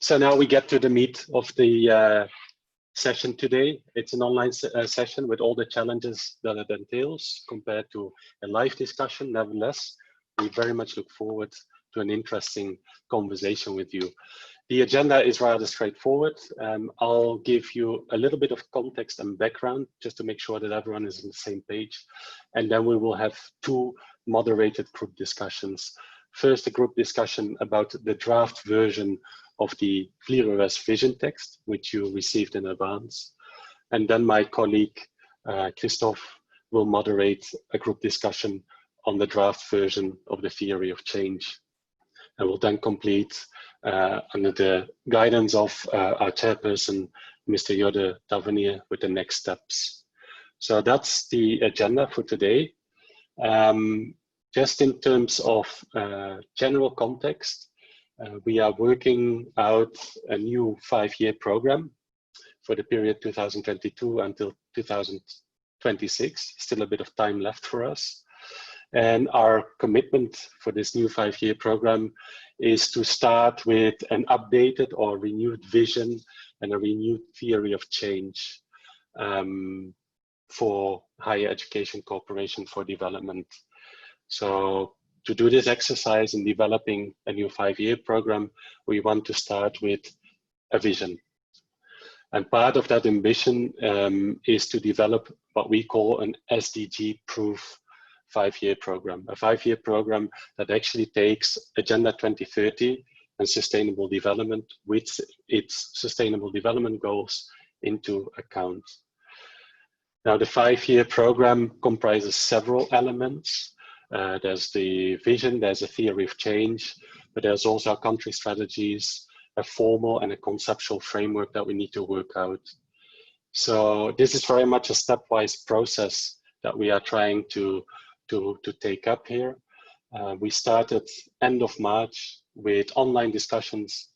So now we get to the meat of the session today. It's an online session with all the challenges that it entails compared to a live discussion. Nevertheless, we very much look forward to an interesting conversation with you. The agenda is rather straightforward. I'll give you a little bit of context and background just to make sure that everyone is on the same page. And then we will have two moderated group discussions. First, a group discussion about the draft version of the VLIR-UOS vision text, which you received in advance. And then my colleague, Christophe, will moderate a group discussion on the draft version of the theory of change. And we'll then complete under the guidance of our chairperson, Mr. Jode Tavernier, with the next steps. So that's the agenda for today. Just in terms of general context, we are working out a new 5-year program for the period 2022 until 2026. Still a bit of time left for us. And our commitment for this new 5-year program is to start with an updated or renewed vision and a renewed theory of change for higher education cooperation for development. So to do this exercise in developing a new 5-year program, we want to start with a vision. And part of that ambition is to develop what we call an SDG-proof 5-year program, a 5-year program that actually takes Agenda 2030 and sustainable development with its sustainable development goals into account. Now, the 5-year program comprises several elements. There's the vision, there's a theory of change, but there's also country strategies, a formal and a conceptual framework that we need to work out. So this is very much a stepwise process that we are trying to take up here. We started end of March with online discussions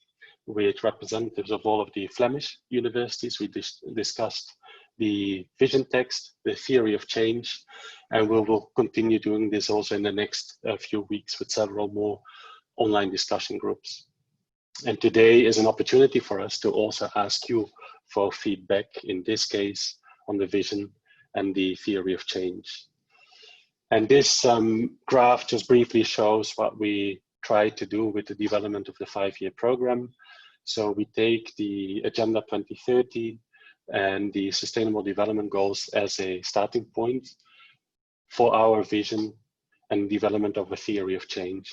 with representatives of all of the Flemish universities. We discussed the vision text, the theory of change, and we will continue doing this also in the next few weeks with several more online discussion groups. And today is an opportunity for us to also ask you for feedback, in this case, on the vision and the theory of change. And this graph just briefly shows what we try to do with the development of the 5-year program. So we take the Agenda 2030 and the Sustainable Development Goals as a starting point for our vision and development of a theory of change.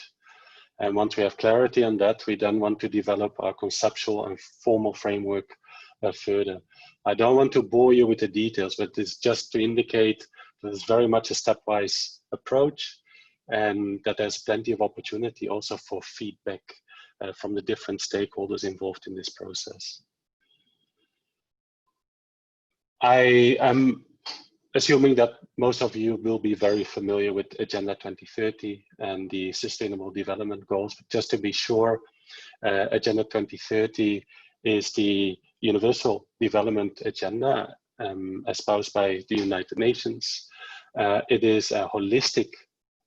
And once we have clarity on that, we then want to develop our conceptual and formal framework further. I don't want to bore you with the details, but it's just to indicate that it's very much a stepwise approach and that there's plenty of opportunity also for feedback from the different stakeholders involved in this process. I am assuming that most of you will be very familiar with Agenda 2030 and the Sustainable Development Goals. But just to be sure, Agenda 2030 is the Universal Development Agenda espoused by the United Nations. It is a holistic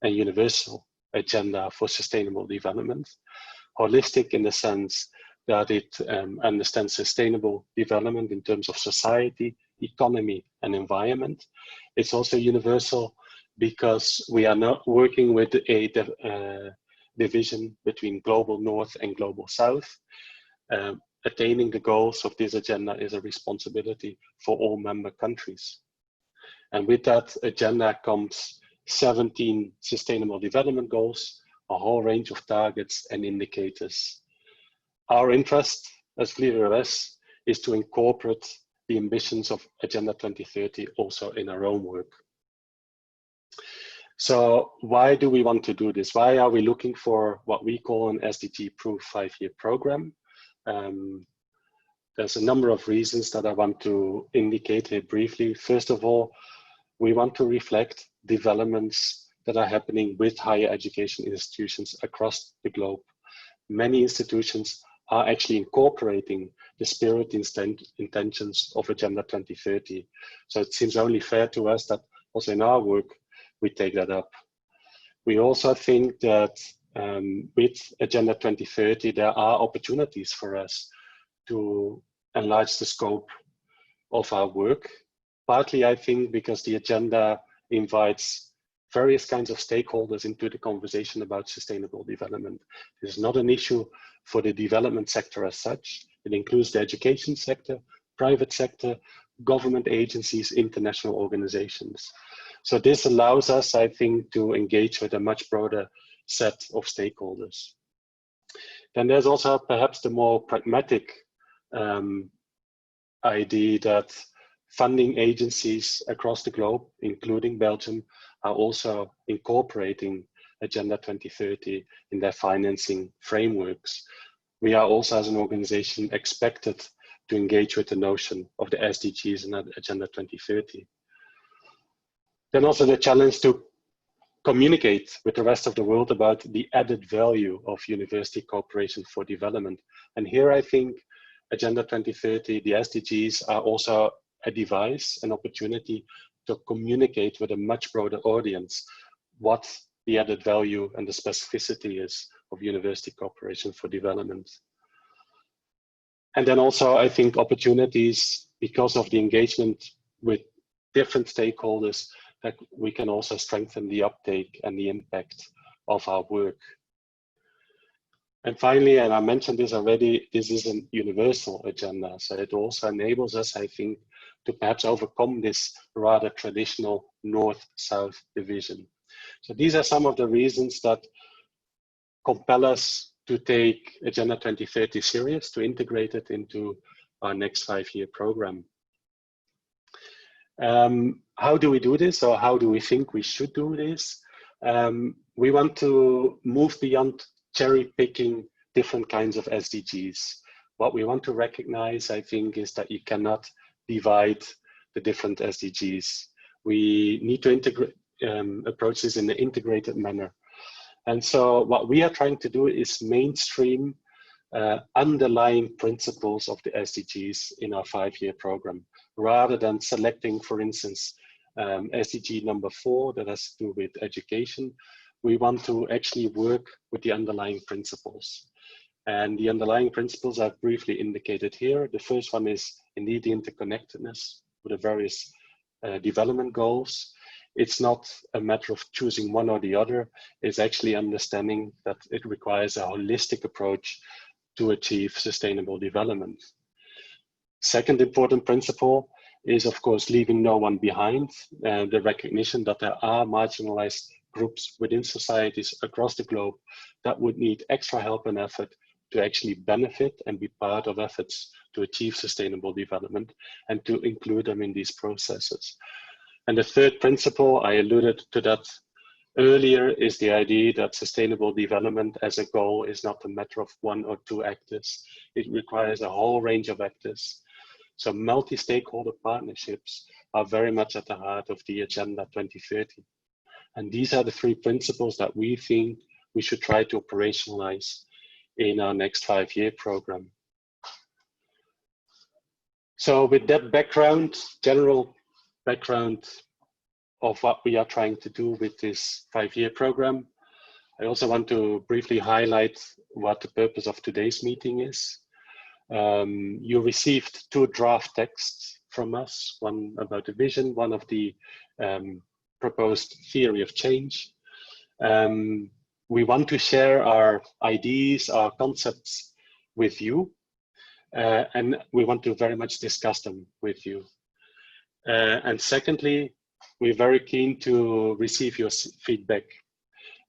and universal agenda for sustainable development. Holistic in the sense that it understands sustainable development in terms of society, economy, and environment. It's also universal because we are not working with a division between global north and global south. Attaining the goals of this agenda is a responsibility for all member countries. And with that agenda comes 17 sustainable development goals, a whole range of targets and indicators. Our interest as VLIR-UOS is to incorporate the ambitions of Agenda 2030 also in our own work. So why do we want to do this? Why are we looking for what we call an SDG-proof 5-year program? There's a number of reasons that I want to indicate here briefly. First of all, we want to reflect developments that are happening with higher education institutions across the globe. Many institutions are actually incorporating the spirit and intentions of Agenda 2030. So it seems only fair to us that also in our work, we take that up. We also think that with Agenda 2030, there are opportunities for us to enlarge the scope of our work. Partly, I think, because the agenda invites various kinds of stakeholders into the conversation about sustainable development. This is not an issue for the development sector as such. It includes the education sector, private sector, government agencies, international organizations. So this allows us, I think, to engage with a much broader set of stakeholders. Then there's also perhaps the more pragmatic idea that funding agencies across the globe, including Belgium, are also incorporating Agenda 2030 in their financing frameworks. We are also, as an organization, expected to engage with the notion of the SDGs and Agenda 2030. Then also the challenge to communicate with the rest of the world about the added value of university cooperation for development. And here I think Agenda 2030, the SDGs, are also a device, an opportunity to communicate with a much broader audience what the added value and the specificity is of university cooperation for development. And then also, I think, opportunities because of the engagement with different stakeholders, that we can also strengthen the uptake and the impact of our work. And finally, and I mentioned this already, this is a universal agenda. So it also enables us, I think, to perhaps overcome this rather traditional north-south division. So these are some of the reasons that compel us to take Agenda 2030 serious, to integrate it into our next 5-year program. How do we do this, or how do we think we should do this? We want to move beyond cherry picking different kinds of SDGs. What we want to recognize, I think, is that you cannot divide the different SDGs. We need to integrate, approach this in an integrated manner. And so what we are trying to do is mainstream underlying principles of the SDGs in our 5-year program, rather than selecting, for instance, SDG number 4 that has to do with education. We want to actually work with the underlying principles. And the underlying principles I've briefly indicated here. The first one is indeed the interconnectedness with the various development goals. It's not a matter of choosing one or the other. It's actually understanding that it requires a holistic approach to achieve sustainable development. Second important principle is, of course, leaving no one behind, and the recognition that there are marginalized groups within societies across the globe that would need extra help and effort to actually benefit and be part of efforts to achieve sustainable development, and to include them in these processes. And the third principle, I alluded to that earlier, is the idea that sustainable development as a goal is not a matter of 1 or 2 actors. It requires a whole range of actors. So multi-stakeholder partnerships are very much at the heart of the Agenda 2030. And these are the 3 principles that we think we should try to operationalize in our next 5-year program. So with that background, general background of what we are trying to do with this 5-year program, I also want to briefly highlight what the purpose of today's meeting is. You received 2 draft texts from us, one about the vision, one of the proposed theory of change. We want to share our ideas, our concepts with you, and we want to very much discuss them with you. And secondly, we're very keen to receive your feedback.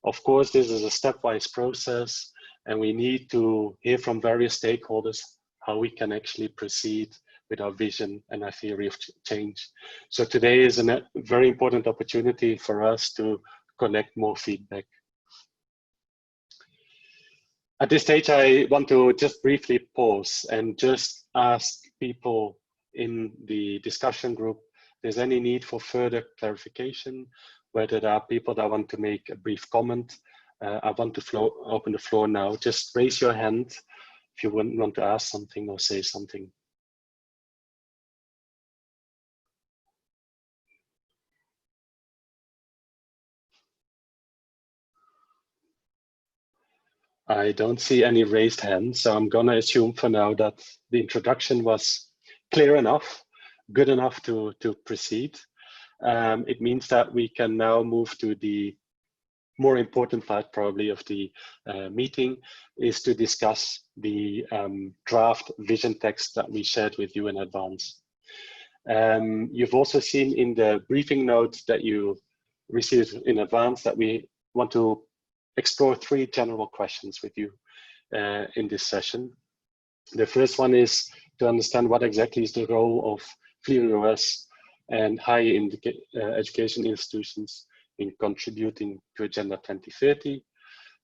Of course, this is a stepwise process, and we need to hear from various stakeholders how we can actually proceed with our vision and our theory of change. So today is a very important opportunity for us to collect more feedback. At this stage, I want to just briefly pause and just ask people in the discussion group if there's any need for further clarification, whether there are people that want to make a brief comment. I want to open the floor now. Just raise your hand if you want to ask something or say something. I don't see any raised hands, so I'm gonna assume for now that the introduction was clear enough, good enough to proceed. It means that we can now move to the more important part probably of the meeting, is to discuss the draft vision text that we shared with you in advance. You've also seen in the briefing notes that you received in advance that we want to explore 3 general questions with you in this session. The first one is to understand what exactly is the role of VLIR-UOS and higher education institutions in contributing to Agenda 2030.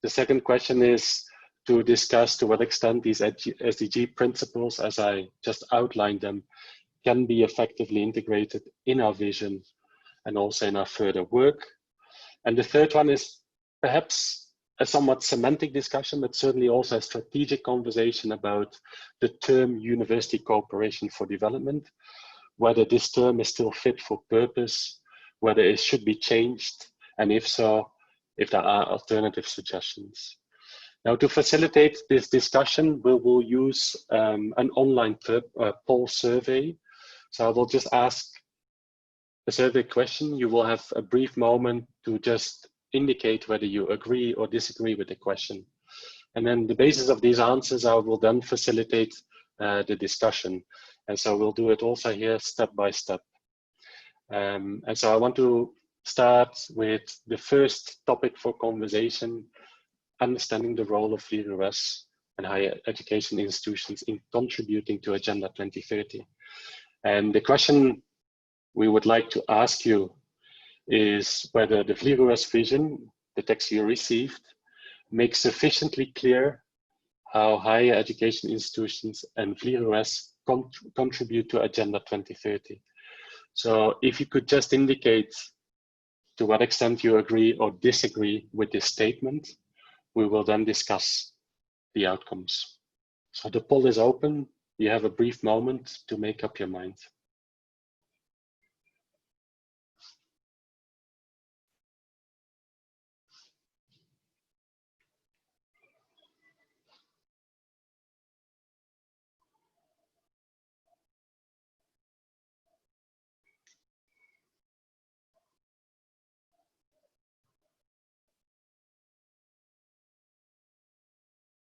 The second question is to discuss to what extent these SDG principles, as I just outlined them, can be effectively integrated in our vision and also in our further work. And the third one is perhaps a somewhat semantic discussion, but certainly also a strategic conversation about the term university cooperation for development, whether this term is still fit for purpose, whether it should be changed, and if so, if there are alternative suggestions. Now, to facilitate this discussion, we will use an online poll survey. So I will just ask a survey question. You will have a brief moment to just indicate whether you agree or disagree with the question. And then the basis of these answers, I will then facilitate the discussion. And so we'll do it also here step by step. And so I want to start with the first topic for conversation, understanding the role of VLIR-UOS and higher education institutions in contributing to Agenda 2030. And the question we would like to ask you is whether the VLIR-UOS vision, the text you received, makes sufficiently clear how higher education institutions and VLIR-UOS contribute to Agenda 2030. So if you could just indicate to what extent you agree or disagree with this statement, we will then discuss the outcomes. So the poll is open. You have a brief moment to make up your mind.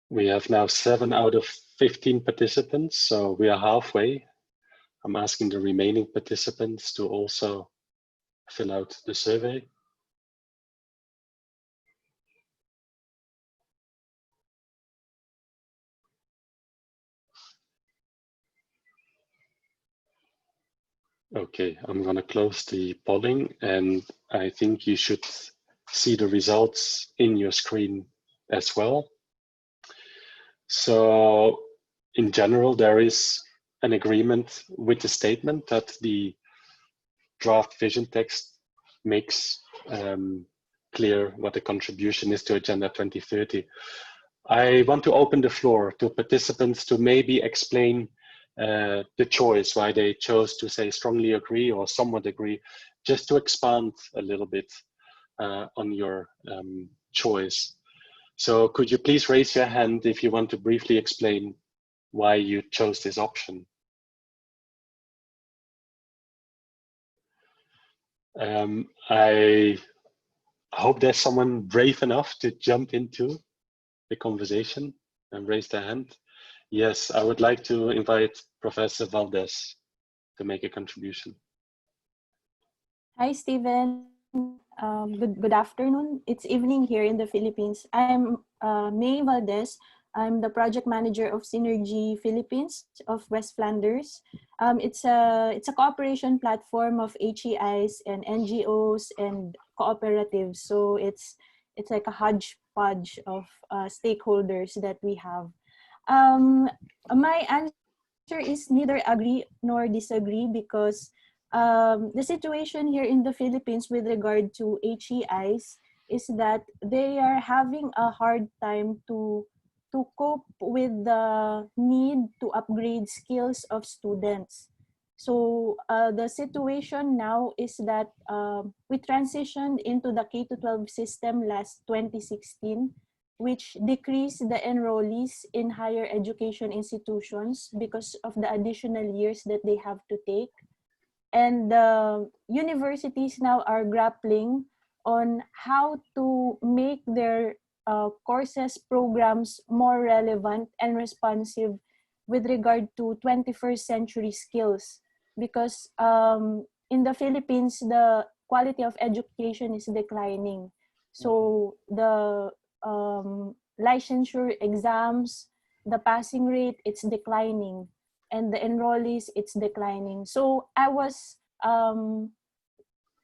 We have now 7 out of 15 participants, so we are halfway. I'm asking the remaining participants to also fill out the survey. Okay, I'm going to close the polling, and I think you should see the results in your screen as well. So in general, there is an agreement with the statement that the draft vision text makes clear what the contribution is to Agenda 2030. I want to open the floor to participants to maybe explain the choice, why they chose to say strongly agree or somewhat agree, just to expand a little bit on your choice. So could you please raise your hand if you want to briefly explain why you chose this option? I hope there's someone brave enough to jump into the conversation and raise their hand. Yes, I would like to invite Professor Valdez to make a contribution. Hi, Stephen. Good afternoon. It's evening here in the Philippines. I'm May Valdez. I'm the project manager of Synergy Philippines of West Flanders. It's a cooperation platform of HEIs and NGOs and cooperatives. So it's like a hodgepodge of stakeholders that we have. My answer is neither agree nor disagree, because the situation here in the Philippines with regard to HEIs is that they are having a hard time to cope with the need to upgrade skills of students. So the situation now is that we transitioned into the K-12 system last 2016. which decrease the enrollees in higher education institutions because of the additional years that they have to take. And the universities now are grappling on how to make their courses, programs more relevant and responsive with regard to 21st century skills. Because in the Philippines, the quality of education is declining. So the licensure exams, the passing rate, it's declining. And the enrollees, it's declining. So I was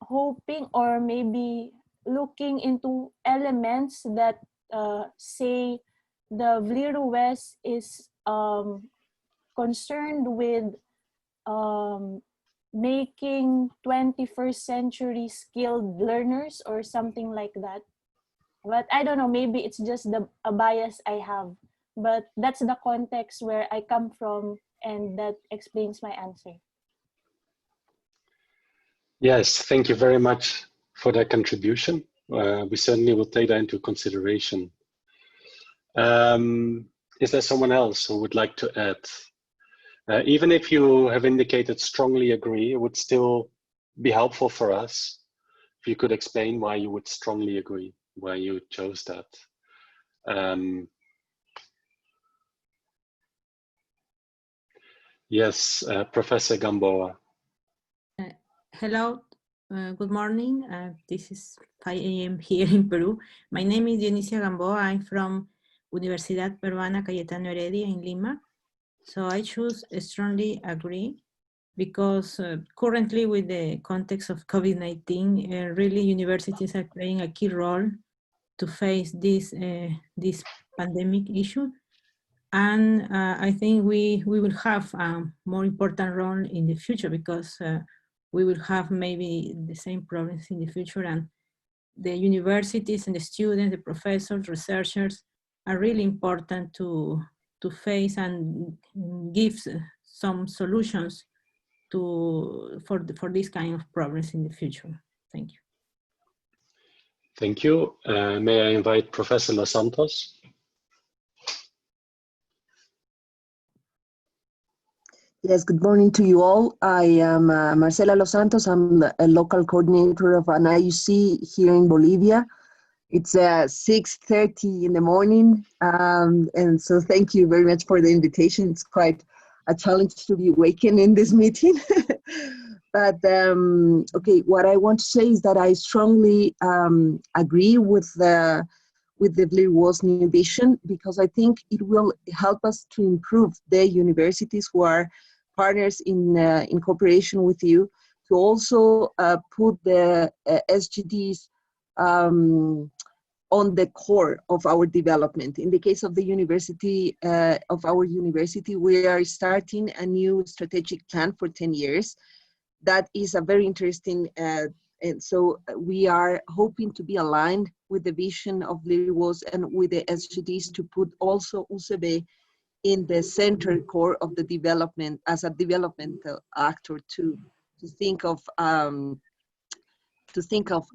hoping or maybe looking into elements that say the VLIR-UOS is concerned with making 21st century skilled learners or something like that. But I don't know, maybe it's just a bias I have. But that's the context where I come from, and that explains my answer. Yes, thank you very much for that contribution. We certainly will take that into consideration. Is there someone else who would like to add? Even if you have indicated strongly agree, it would still be helpful for us if you could explain why you would strongly agree, why you chose that. Yes, Professor Gamboa. Hello, good morning. This is 5 a.m. here in Peru. My name is Dionisia Gamboa. I'm from Universidad Peruana Cayetano Heredia in Lima. So I choose strongly agree because currently with the context of COVID-19, really universities are playing a key role to face this pandemic issue. And I think we will have a more important role in the future because we will have maybe the same problems in the future, and the universities and the students, the professors, researchers are really important to face and give some solutions for this kind of problems in the future. Thank you. Thank you. May I invite Professor Los Santos? Yes, good morning to you all. I am Marcela Los Santos. I'm a local coordinator of an IUC here in Bolivia. It's 6:30 in the morning, and so thank you very much for the invitation. It's quite a challenge to be awakened in this meeting. But okay, what I want to say is that I strongly agree with the VLIR-UOS new vision, because I think it will help us to improve the universities who are partners in cooperation with you, to also put the SDGs on the core of our development. In the case of the university, we are starting a new strategic plan for 10 years. That is a very interesting, and so we are hoping to be aligned with the vision of VLIR-UOS and with the SDGs, to put also UCB in the center core of the development as a developmental actor, to think of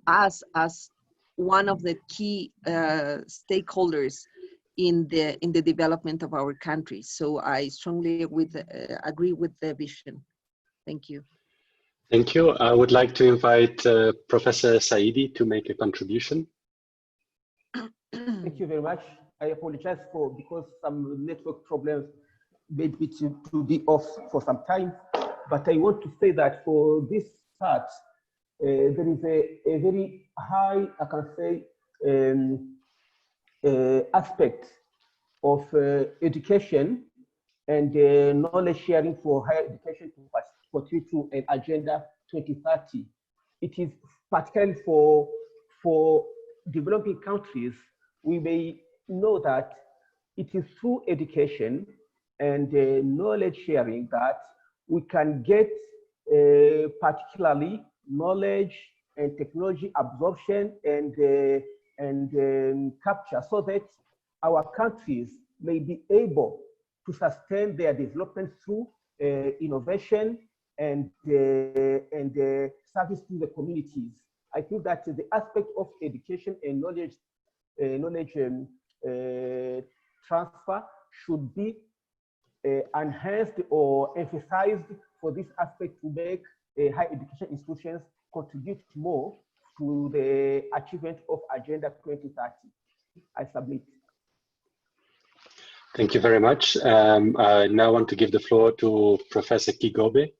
us as one of the key stakeholders in the development of our country. So I strongly agree with the vision. Thank you. Thank you. I would like to invite Professor Saidi to make a contribution. Thank you very much. I apologize because some network problems made me to be off for some time. But I want to say that for this part, there is a very high, I can say, aspect of education and knowledge sharing for higher education to contribute to an Agenda 2030. It is particularly for developing countries. We may know that it is through education and knowledge sharing that we can get particularly knowledge and technology absorption and capture, so that our countries may be able to sustain their development through innovation and service to the communities. I think that the aspect of education and knowledge transfer should be enhanced or emphasized for this aspect to make higher education institutions contribute more to the achievement of Agenda 2030. I submit. Thank you very much. I now want to give the floor to Professor Kigobe.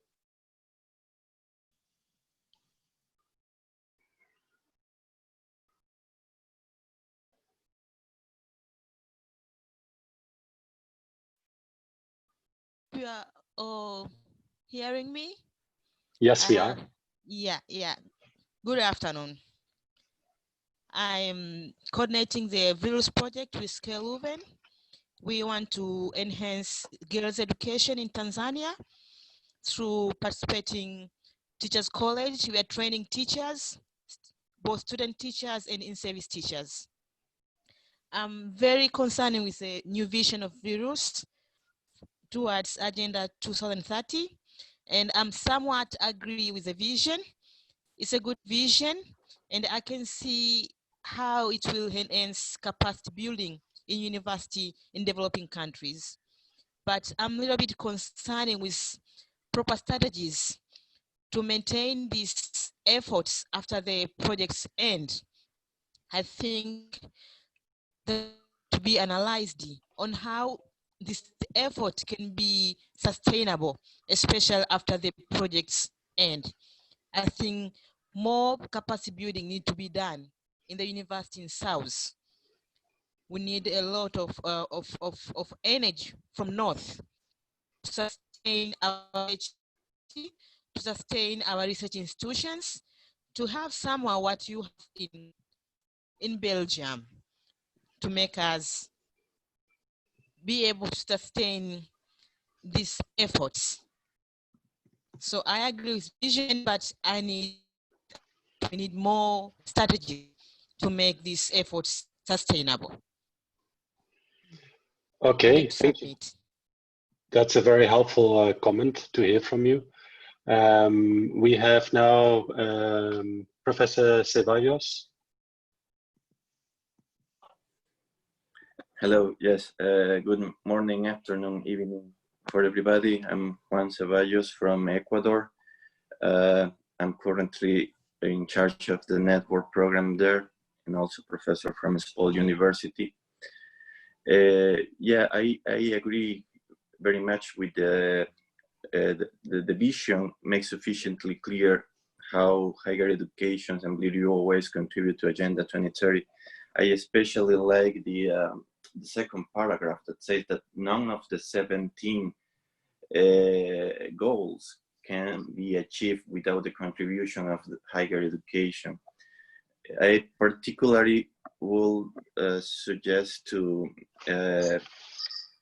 You are all hearing me? Yes, we are. Yeah. Good afternoon. I'm coordinating the VLIR-UOS project with Skeluven. We want to enhance girls' education in Tanzania through participating teachers' college. We are training teachers, both student teachers and in-service teachers. I'm very concerned with the new vision of VLIR-UOS towards Agenda 2030, and I'm somewhat agree with the vision. It's a good vision, and I can see how it will enhance capacity building in university in developing countries. But I'm a little bit concerned with proper strategies to maintain these efforts after the projects end. I think that to be analyzed on how this effort can be sustainable, especially after the projects end. I think more capacity building need to be done in the university in South. We need a lot of energy from North to sustain our to sustain our research institutions, to have somewhere what you have in Belgium, to make us be able to sustain these efforts. So I agree with vision, but we need more strategy to make these efforts sustainable. Okay, thank you. That's a very helpful comment to hear from you. We have now Professor Ceballos. Hello, yes, good morning, afternoon, evening for everybody. I'm Juan Ceballos from Ecuador. I'm currently in charge of the network program there and also professor from Small University. Yeah, I agree very much with the vision makes sufficiently clear how higher education and VLIR-UOS contribute to Agenda 2030. I especially like the second paragraph that says that none of the 17 goals can be achieved without the contribution of the higher education. I particularly will suggest to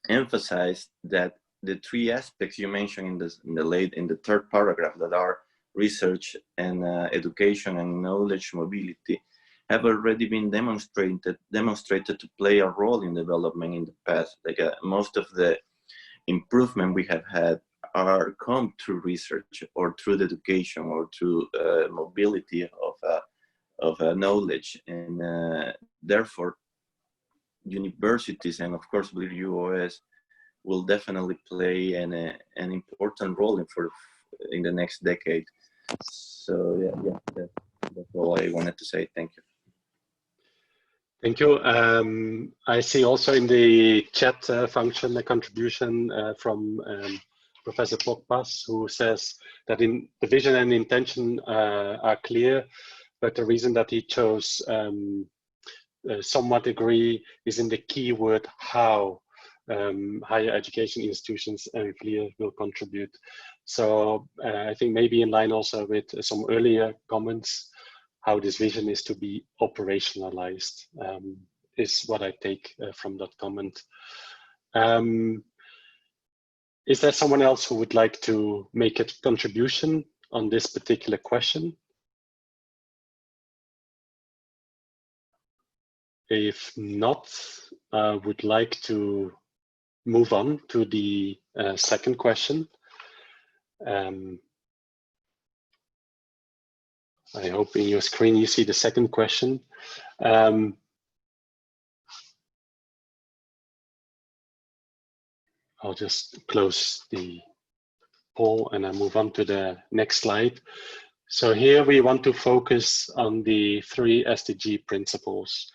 emphasize that the three aspects you mentioned in the third paragraph, that are research and education and knowledge mobility, have already been demonstrated to play a role in development in the past. Like most of the improvement we have had are come through research or through the education or through mobility of knowledge, and therefore universities and of course VLIR-UOS will definitely play an important role in the next decade. So yeah, that's all I wanted to say. Thank you. Thank you. I see also in the chat function a contribution from Professor Pogpas, who says that in the vision and intention are clear, but the reason that he chose somewhat agree is in the keyword how higher education institutions and VLIR will contribute. So I think maybe in line also with some earlier comments, how this vision is to be operationalized is what I take from that comment. Is there someone else who would like to make a contribution on this particular question? If not, I would like to move on to the second question. I hope in your screen you see the second question. I'll just close the poll and I move on to the next slide. So here we want to focus on the 3 SDG principles.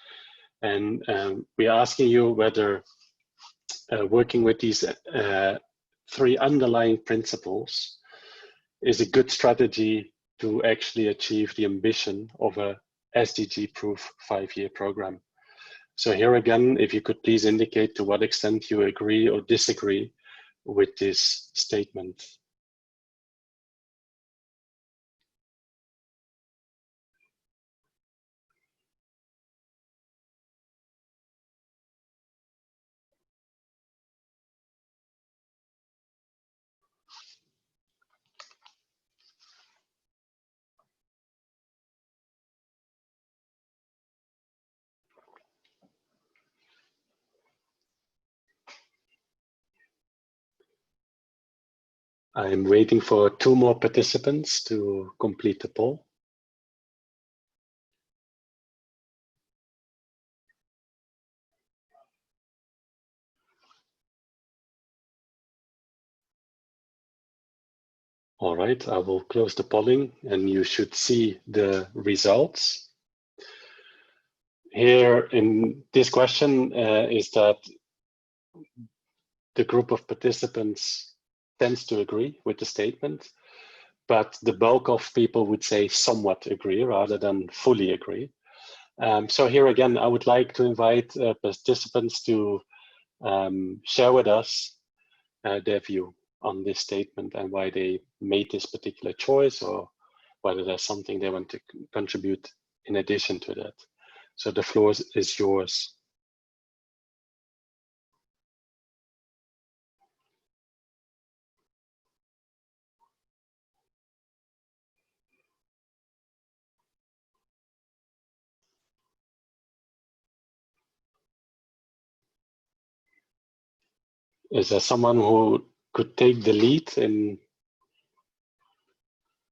And we're asking you whether working with these 3 underlying principles is a good strategy to actually achieve the ambition of a SDG-proof 5-year program. So here again, if you could please indicate to what extent you agree or disagree with this statement. I'm waiting for 2 more participants to complete the poll. All right, I will close the polling and you should see the results. Here in this question is that the group of participants tends to agree with the statement, but the bulk of people would say somewhat agree rather than fully agree. So here again, I would like to invite participants to share with us their view on this statement and why they made this particular choice, or whether there's something they want to contribute in addition to that. So the floor is yours. Is there someone who could take the lead in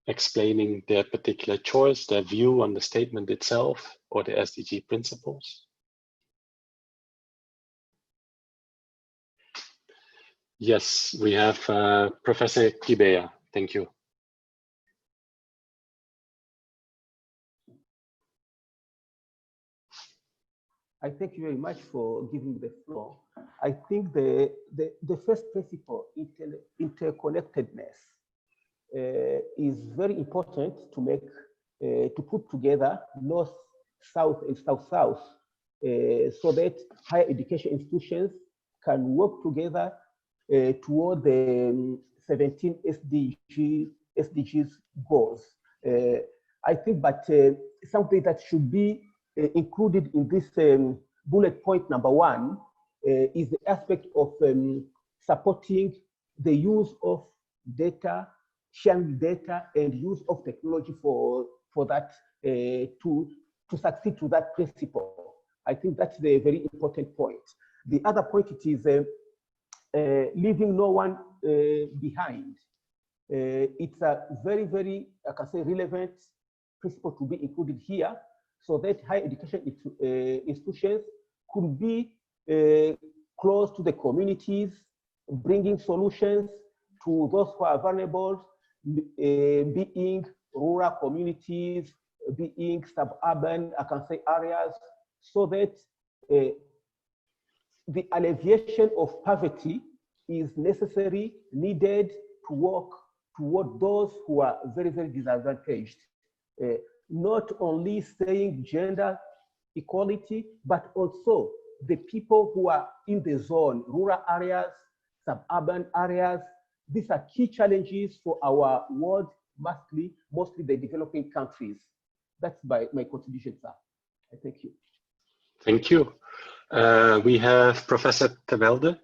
explaining their particular choice, their view on the statement itself, or the SDG principles? Yes, we have Professor Kibea. Thank you. I thank you very much for giving me the floor. I think the first principle, interconnectedness, is very important to make, to put together North, South, and South-South, so that higher education institutions can work together toward the 17 SDGs goals. I think, but something that should be included in this bullet point number 1 is the aspect of supporting the use of data, sharing data, and use of technology for that to succeed to that principle. I think that's the very important point. The other point, it is leaving no one behind. It's a very, very, I can say, relevant principle to be included here, so that higher education institutions could be close to the communities, bringing solutions to those who are vulnerable, being rural communities, being suburban, I can say, areas, so that the alleviation of poverty is necessary, needed to work toward those who are very, very disadvantaged. Not only saying gender equality, but also the people who are in the zone, rural areas, suburban areas. These are key challenges for our world, mostly the developing countries. That's my contribution, sir. Thank you. Thank you. We have Professor Tevelde.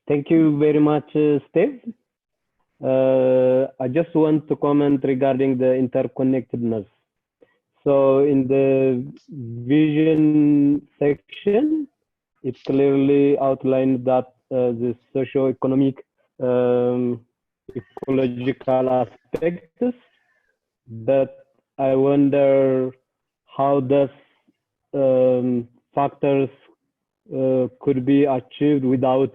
Thank you very much, Steve. I just want to comment regarding the interconnectedness. So in the vision section, it clearly outlined that the socio-economic, ecological aspects, but I wonder how does factors could be achieved without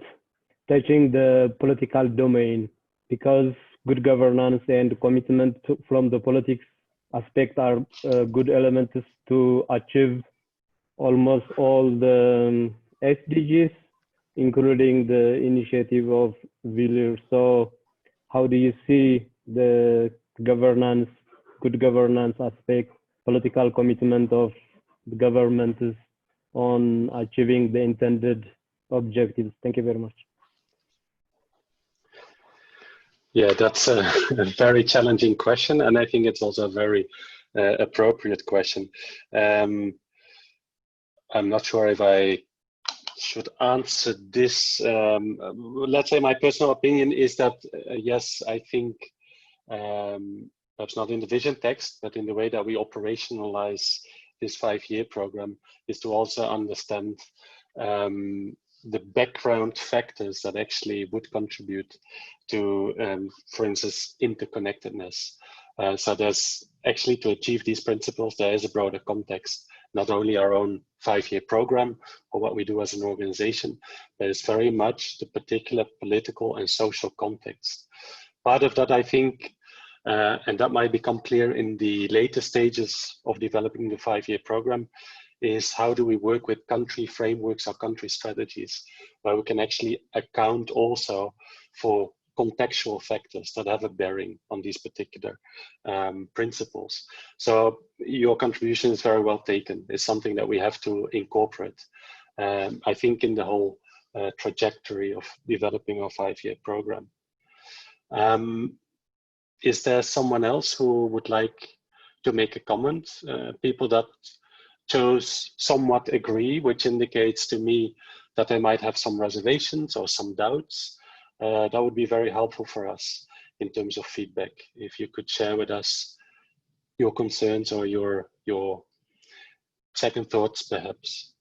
touching the political domain, because good governance and commitment from the politics aspect are good elements to achieve almost all the SDGs, including the initiative of VLIR. So how do you see the governance, good governance aspect, political commitment of the government on achieving the intended objectives? Thank you very much. Yeah, that's a very challenging question, and I think it's also a very appropriate question. I'm not sure if I should answer this. Let's say my personal opinion is that yes, I think perhaps not in the vision text, but in the way that we operationalize this 5-year program, is to also understand the background factors that actually would contribute to, for instance, interconnectedness. So there's actually, to achieve these principles, there is a broader context, not only our own 5-year program or what we do as an organization, but it's very much the particular political and social context. Part of that, I think, and that might become clear in the later stages of developing the 5-year program, is how do we work with country frameworks or country strategies, where we can actually account also for contextual factors that have a bearing on these particular principles. So your contribution is very well taken. It's something that we have to incorporate, I think, in the whole trajectory of developing our 5-year program. Is there someone else who would like to make a comment? People that chose somewhat agree, which indicates to me that they might have some reservations or some doubts. That would be very helpful for us in terms of feedback. If you could share with us your concerns or your second thoughts, perhaps.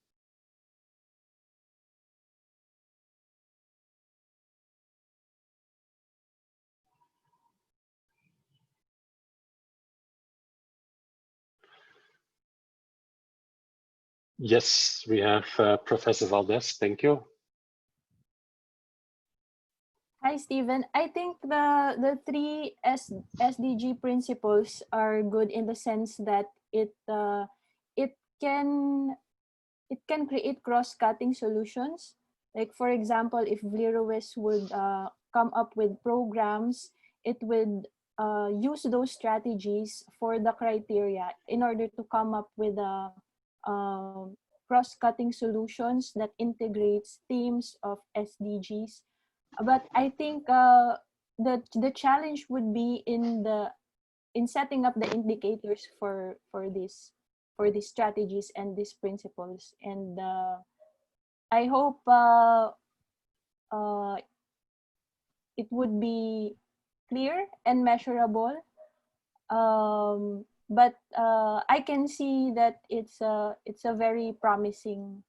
Yes, we have Professor Valdez. Thank you. Hi, Stephen. I think the 3 SDG principles are good in the sense that it can create cross-cutting solutions. Like, for example, if VLIR-UOS would come up with programs, it would use those strategies for the criteria in order to come up with cross-cutting solutions that integrates themes of SDGs. But I think the challenge would be in setting up the indicators for these strategies and these principles. And I hope it would be clear and measurable. But I can see that it's a very promising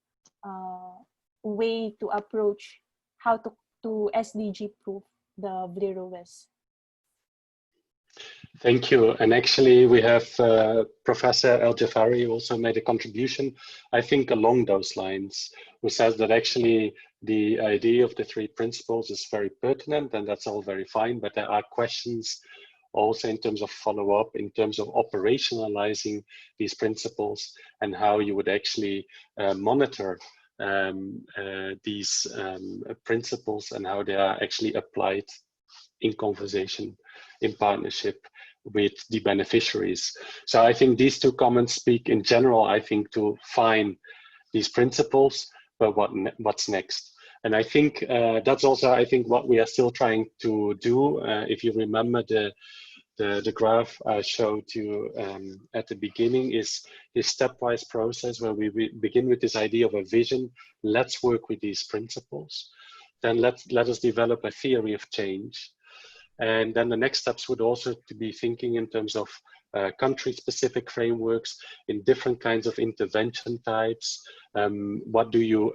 way to approach how to SDG-proof the VLIR-UOS. Thank you. And actually, we have Professor El Jafari who also made a contribution, I think, along those lines, who says that actually the idea of the 3 principles is very pertinent, and that's all very fine, but there are questions also in terms of follow-up, in terms of operationalizing these principles and how you would actually monitor these principles and how they are actually applied in conversation, in partnership with the beneficiaries. So I think these 2 comments speak in general, I think, to find these principles, but what's next? And I think that's also, I think, what we are still trying to do. If you remember the graph I showed you at the beginning, is this stepwise process where we begin with this idea of a vision. Let's work with these principles. Then let us develop a theory of change. And then the next steps would also to be thinking in terms of country-specific frameworks, in different kinds of intervention types. What do you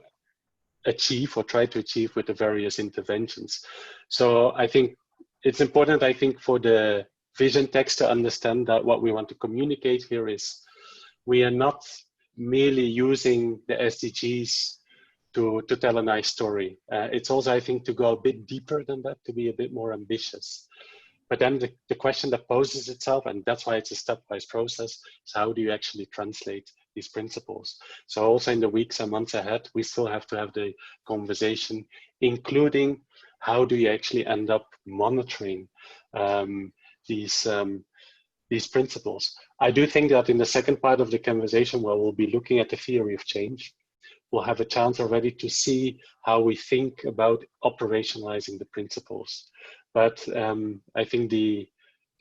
achieve or try to achieve with the various interventions? So I think it's important, I think, for the vision text to understand that what we want to communicate here is we are not merely using the SDGs to tell a nice story. It's also, I think, to go a bit deeper than that, to be a bit more ambitious. But then the question that poses itself, and that's why it's a stepwise process, is how do you actually translate these principles? So also in the weeks and months ahead, we still have to have the conversation, including how do you actually end up monitoring these principles. I do think that in the second part of the conversation, where we'll be looking at the theory of change, we'll have a chance already to see how we think about operationalizing the principles. But I think the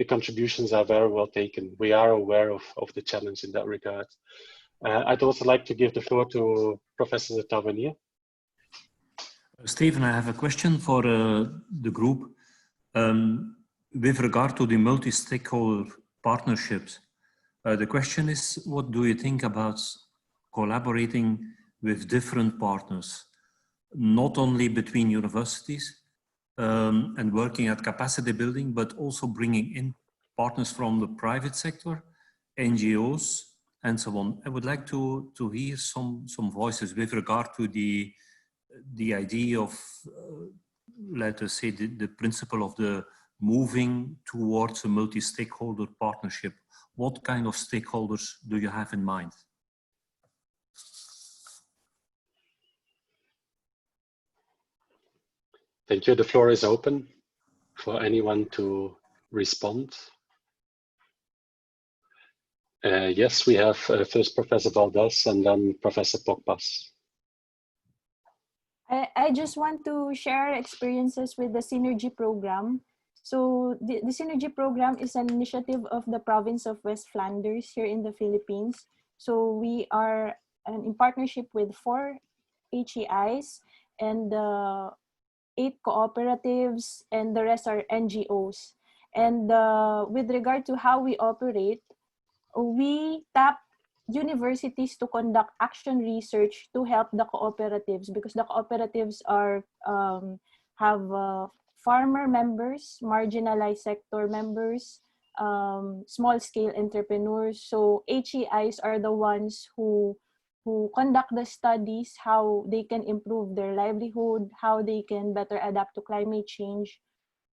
contributions are very well taken. We are aware of the challenge in that regard. I'd also like to give the floor to Professor Tavernier. Steven, I have a question for the group. With regard to the multi-stakeholder partnerships, the question is, what do you think about collaborating with different partners, not only between universities and working at capacity building, but also bringing in partners from the private sector, NGOs, and so on. I would like to hear some voices with regard to the idea of, let us say, the principle of the moving towards a multi-stakeholder partnership. What kind of stakeholders do you have in mind? Thank you. The floor is open for anyone to respond. Yes, we have first Professor Valdez and then Professor Pokpas. I just want to share experiences with the Synergy program. So the Synergy program is an initiative of the province of West Flanders here in the Philippines. So we are in partnership with 4 HEIs and 8 cooperatives, and the rest are NGOs. And with regard to how we operate, we tap universities to conduct action research to help the cooperatives, because the cooperatives are have farmer members, marginalized sector members, small-scale entrepreneurs. So HEIs are the ones who conduct the studies, how they can improve their livelihood, how they can better adapt to climate change.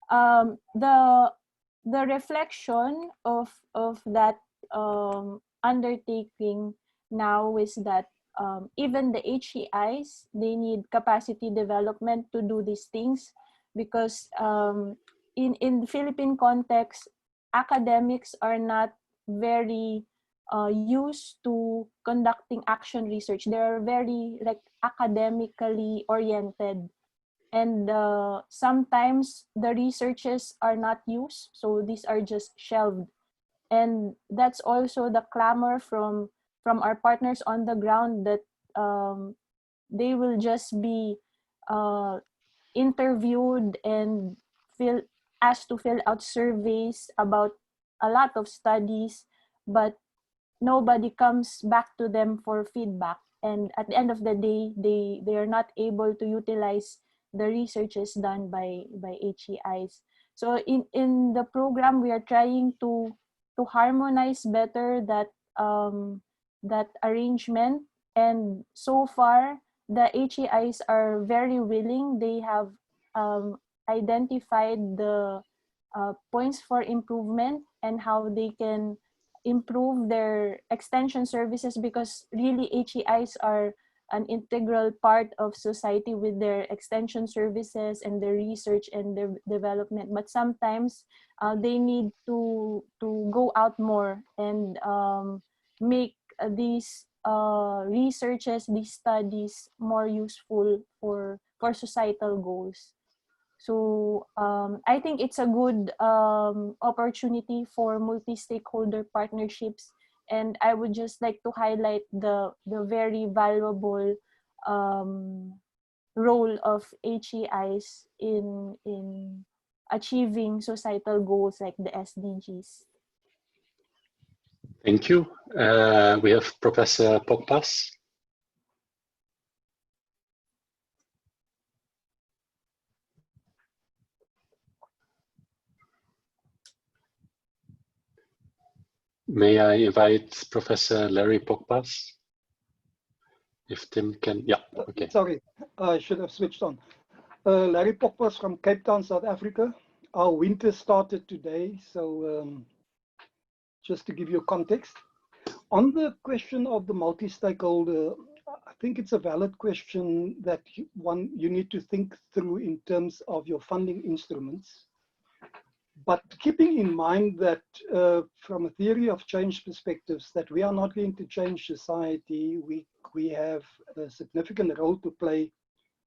The reflection of that undertaking now is that even the HEIs, they need capacity development to do these things, because in the Philippine context, academics are not very used to conducting action research. They're very like academically oriented, and sometimes the researches are not used, so these are just shelved. And that's also the clamor from our partners on the ground, that they will just be interviewed and asked to fill out surveys about a lot of studies, but nobody comes back to them for feedback. And at the end of the day, they are not able to utilize the researches done by HEIs. So in the program, we are trying to harmonize better that that arrangement. And so far, the HEIs are very willing. They have identified the points for improvement and how they can improve their extension services, because really HEIs are an integral part of society with their extension services and their research and their development. But sometimes they need to go out more and make these researches, these studies more useful for societal goals. So I think it's a good opportunity for multi-stakeholder partnerships, and I would just like to highlight the very valuable role of HEIs in achieving societal goals like the SDGs. Thank you. We have Professor Pokpas. May I invite Professor Larry Pokpas? If Tim can, yeah, okay. Sorry, I should have switched on. Larry Pokpas from Cape Town, South Africa. Our winter started today, so just to give you context. On the question of the multi-stakeholder, I think it's a valid question that you need to think through in terms of your funding instruments. But keeping in mind that from a theory of change perspectives, that we are not going to change society, we have a significant role to play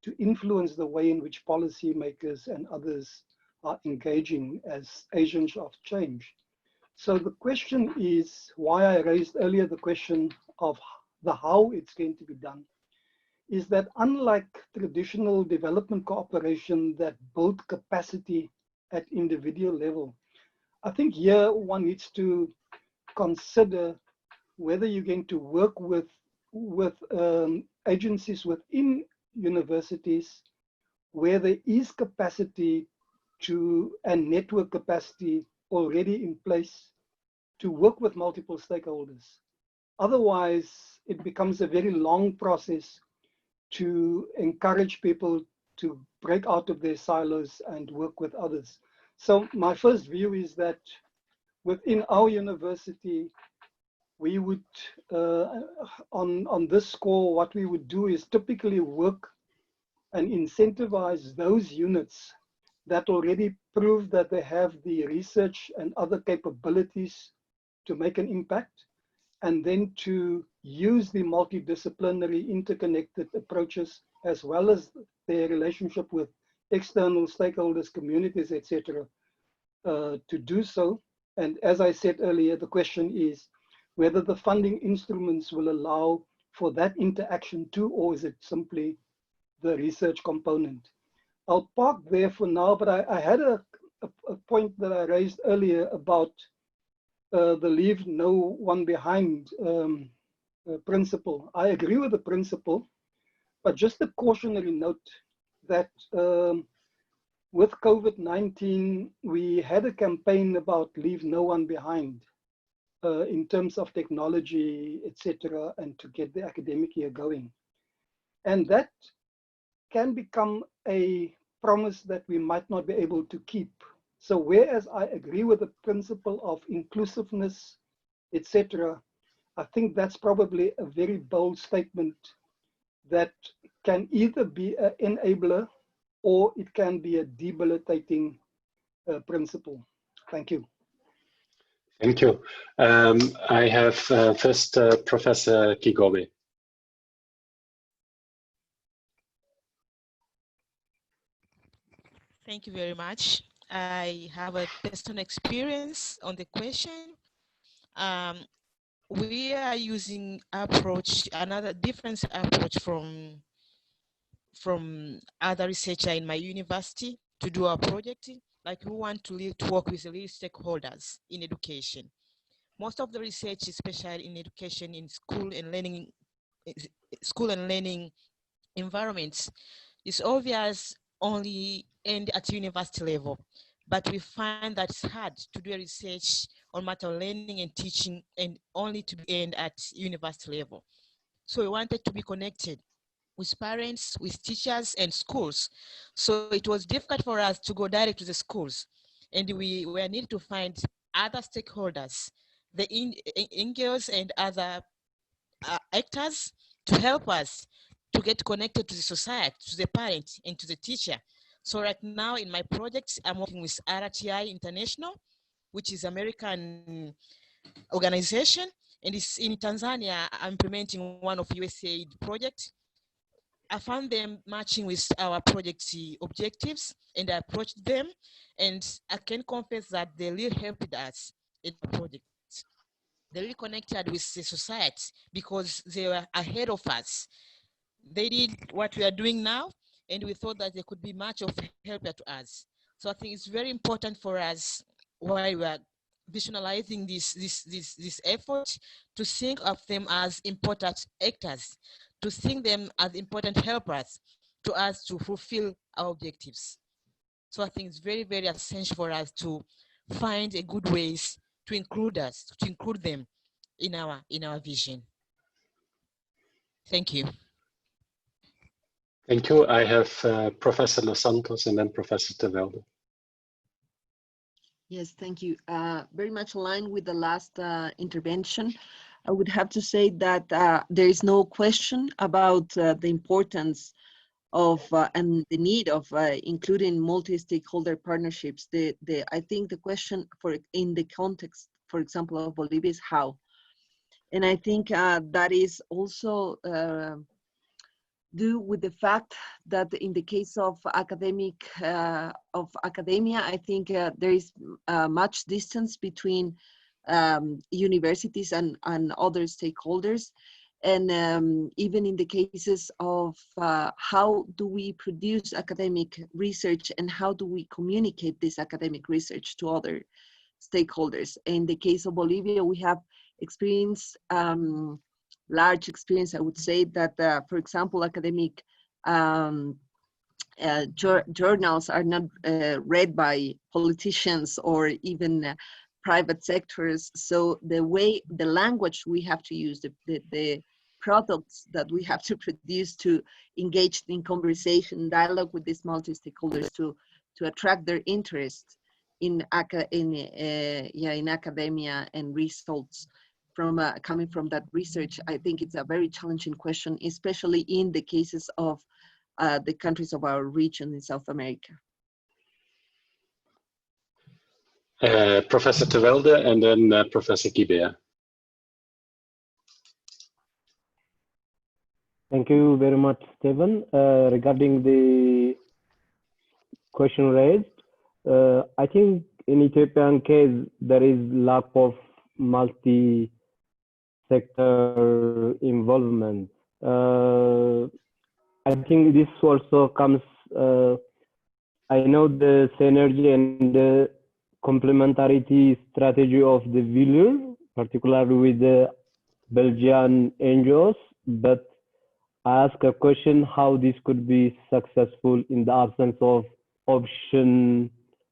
to influence the way in which policymakers and others are engaging as agents of change. So the question is why I raised earlier the question of the how it's going to be done, is that unlike traditional development cooperation that build capacity at individual level, I think here one needs to consider whether you're going to work with agencies within universities where there is capacity and network capacity already in place to work with multiple stakeholders. Otherwise, it becomes a very long process to encourage people to break out of their silos and work with others. So my first view is that within our university, we would, on this score, what we would do is typically work and incentivize those units that already prove that they have the research and other capabilities to make an impact, and then to use the multidisciplinary interconnected approaches as well as their relationship with external stakeholders, communities, etc., to do so. And as I said earlier, the question is whether the funding instruments will allow for that interaction too, or is it simply the research component? I'll park there for now, but I had a point that I raised earlier about the leave no one behind principle. I agree with the principle, but just a cautionary note that with COVID-19, we had a campaign about leave no one behind in terms of technology, etc., and to get the academic year going. And that can become a promise that we might not be able to keep. So whereas I agree with the principle of inclusiveness, etc., I think that's probably a very bold statement that can either be an enabler or it can be a debilitating principle. Thank you. Thank you. I have first Professor Kigobe. Thank you very much. I have a personal experience on the question. We are using another different approach from other researcher in my university to do our project. Like we want to work with the real stakeholders in education. Most of the research, especially in education, in school and learning environments, is obvious only end at university level. But we find that it's hard to do research on matter of learning and teaching and only to end at university level. So we wanted to be connected with parents, with teachers and schools. So it was difficult for us to go direct to the schools. And we were needed to find other stakeholders, the NGOs and other actors to help us to get connected to the society, to the parent and to the teacher. So right now in my project, I'm working with RTI International, which is American organization. And it's in Tanzania, I'm implementing one of USAID projects. I found them matching with our project objectives and I approached them, and I can confess that they really helped us in the project. They really connected with the society because they were ahead of us. They did what we are doing now, and we thought that they could be much of help to us. So I think it's very important for us while we are visualizing this effort to think of them as important actors, to think them as important helpers to us to fulfill our objectives. So I think it's very, very essential for us to find a good ways to include us, to include them in our vision. Thank you. Thank you. I have Professor Los Santos and then Professor de Velde. Yes, thank you. Very much aligned with the last intervention. I would have to say that there is no question about the importance of and the need of including multi-stakeholder partnerships. I think the question in the context, for example, of Bolivia is how. And I think that is also due with the fact that in the case of academia, I think there is much distance between universities and other stakeholders. And even in the cases of how do we produce academic research and how do we communicate this academic research to other stakeholders. In the case of Bolivia, we have experienced large experience, I would say, that, for example, academic journals are not read by politicians or even private sectors. So the language we have to use, the products that we have to produce to engage in conversation, dialogue with these multi-stakeholders to attract their interest in academia and results from coming from that research, I think it's a very challenging question, especially in the cases of the countries of our region in South America. Professor de Velde and then Professor Gibea. Thank you very much, Stephen. Regarding the question raised, I think in Ethiopian case, there is lack of multi-sector involvement. I think this also comes, I know the synergy and the complementarity strategy of the VLIR, particularly with the Belgian NGOs, but I ask a question how this could be successful in the absence of optional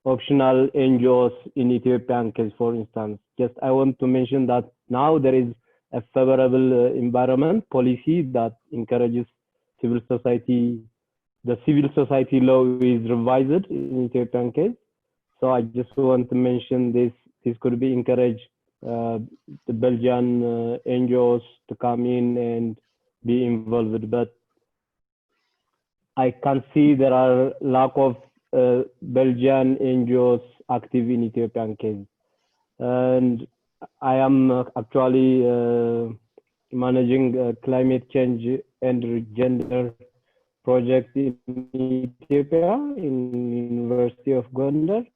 NGOs in Ethiopian case, for instance. Just I want to mention that now there is a favorable environment policy that encourages civil society. The civil society law is revised in Ethiopian case. So I just want to mention this. This could be encourage the Belgian NGOs to come in and be involved, but I can see there are lack of Belgian NGOs active in Ethiopian case. And I am actually managing a climate change and gender project in Ethiopia in University of Gondar.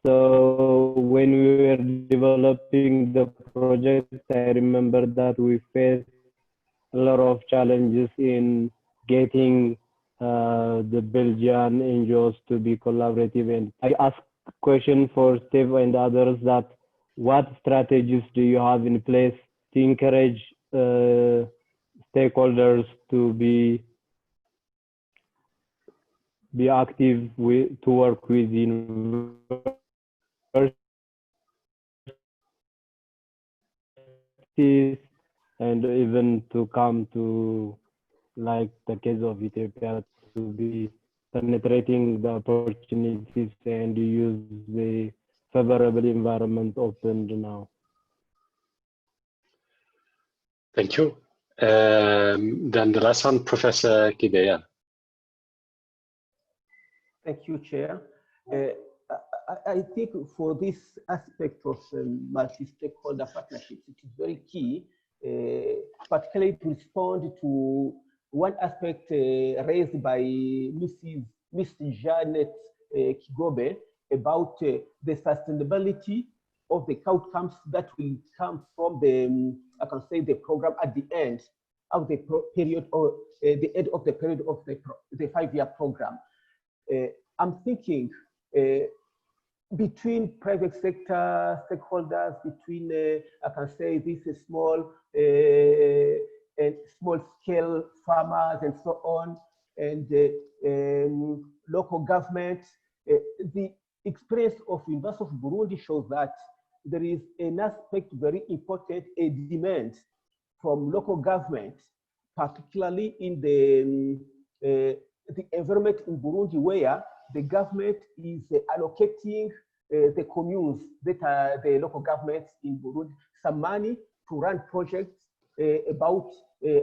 So when we were developing the project, I remember that we faced a lot of challenges in getting the Belgian NGOs to be collaborative. And I asked a question for Steve and others that what strategies do you have in place to encourage stakeholders to be active to work with universities and even to come to, like the case of Ethiopia, to be penetrating the opportunities and use the favorable environment opened now. Thank you. Then the last one, Professor Gibea. Thank you, Chair. I think for this aspect of multi-stakeholder partnerships, it is very key, particularly to respond to one aspect raised by Ms. Janet Kigobe about the sustainability of the outcomes that will come from the, I can say, the program at the end of the period or the end of the period of the 5-year program. I'm thinking between private sector stakeholders, between I can say this is small scale farmers and so on, and local governments. The experience of University of Burundi shows that there is an aspect very important, a demand from local governments, particularly in the the environment in Burundi where the government is allocating the communes that are the local governments in Burundi some money to run projects about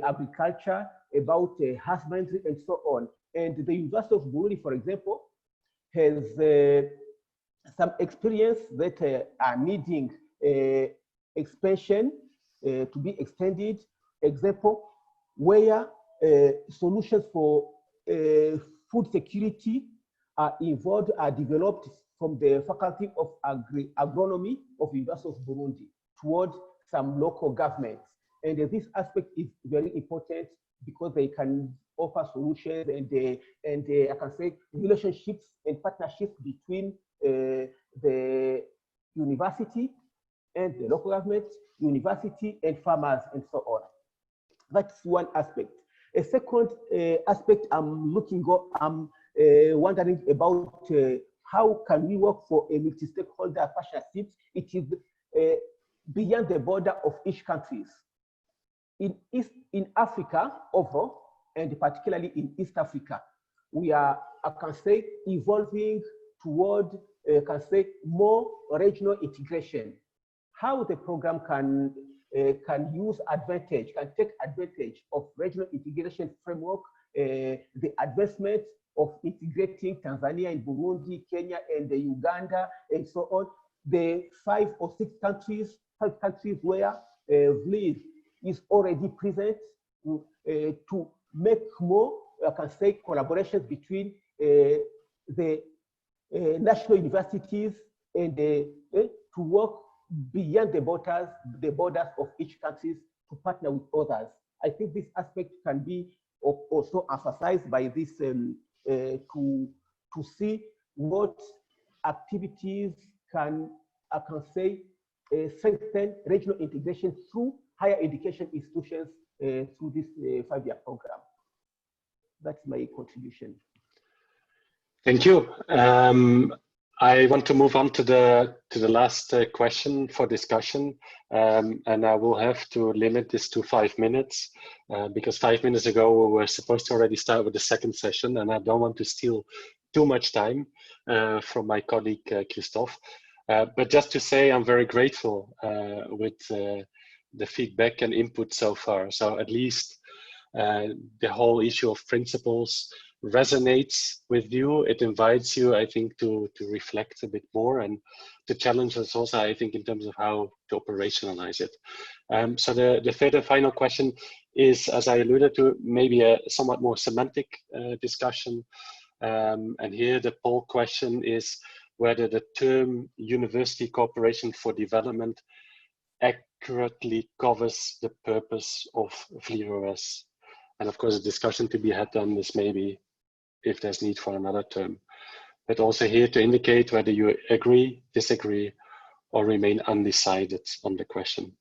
agriculture, about husbandry, and so on. And the University of Burundi, for example, has some experience that are needing expansion to be extended. Example, where solutions for food security are involved, are developed from the Faculty of Agronomy of University of Burundi towards some local governments. And this aspect is very important because they can offer solutions and I can say relationships and partnerships between the university and the local government, university and farmers and so on. That's one aspect. A second aspect I'm wondering about how can we work for a multi-stakeholder partnership? It is beyond the border of each countries. In Africa overall, and particularly in East Africa, we are, I can say, evolving toward, I can say, more regional integration. How the program can use advantage, can take advantage of regional integration framework, the advancement of integrating Tanzania and Burundi, Kenya and Uganda, and so on. The 5 or 6 countries where VLIR is already present to make more, I can say, collaborations between the national universities and to work beyond the borders of each country to partner with others. I think this aspect can be also emphasized by this to see what activities can, I can say, strengthen regional integration through higher education institutions through this 5-year program. That's my contribution. Thank you. I want to move on to the last question for discussion, and I will have to limit this to 5 minutes because 5 minutes ago we were supposed to already start with the second session, and I don't want to steal too much time from my colleague Christophe. But just to say, I'm very grateful with the feedback and input so far. So at least the whole issue of principles resonates with you. It invites you, I think, to reflect a bit more and to challenge us also, I think, in terms of how to operationalize it. So the third and final question is, as I alluded to, maybe a somewhat more semantic discussion. And here the poll question is whether the term University Cooperation for Development accurately covers the purpose of VLIR-UOS. And of course, a discussion to be had on this maybe if there's need for another term. But also here to indicate whether you agree, disagree, or remain undecided on the question.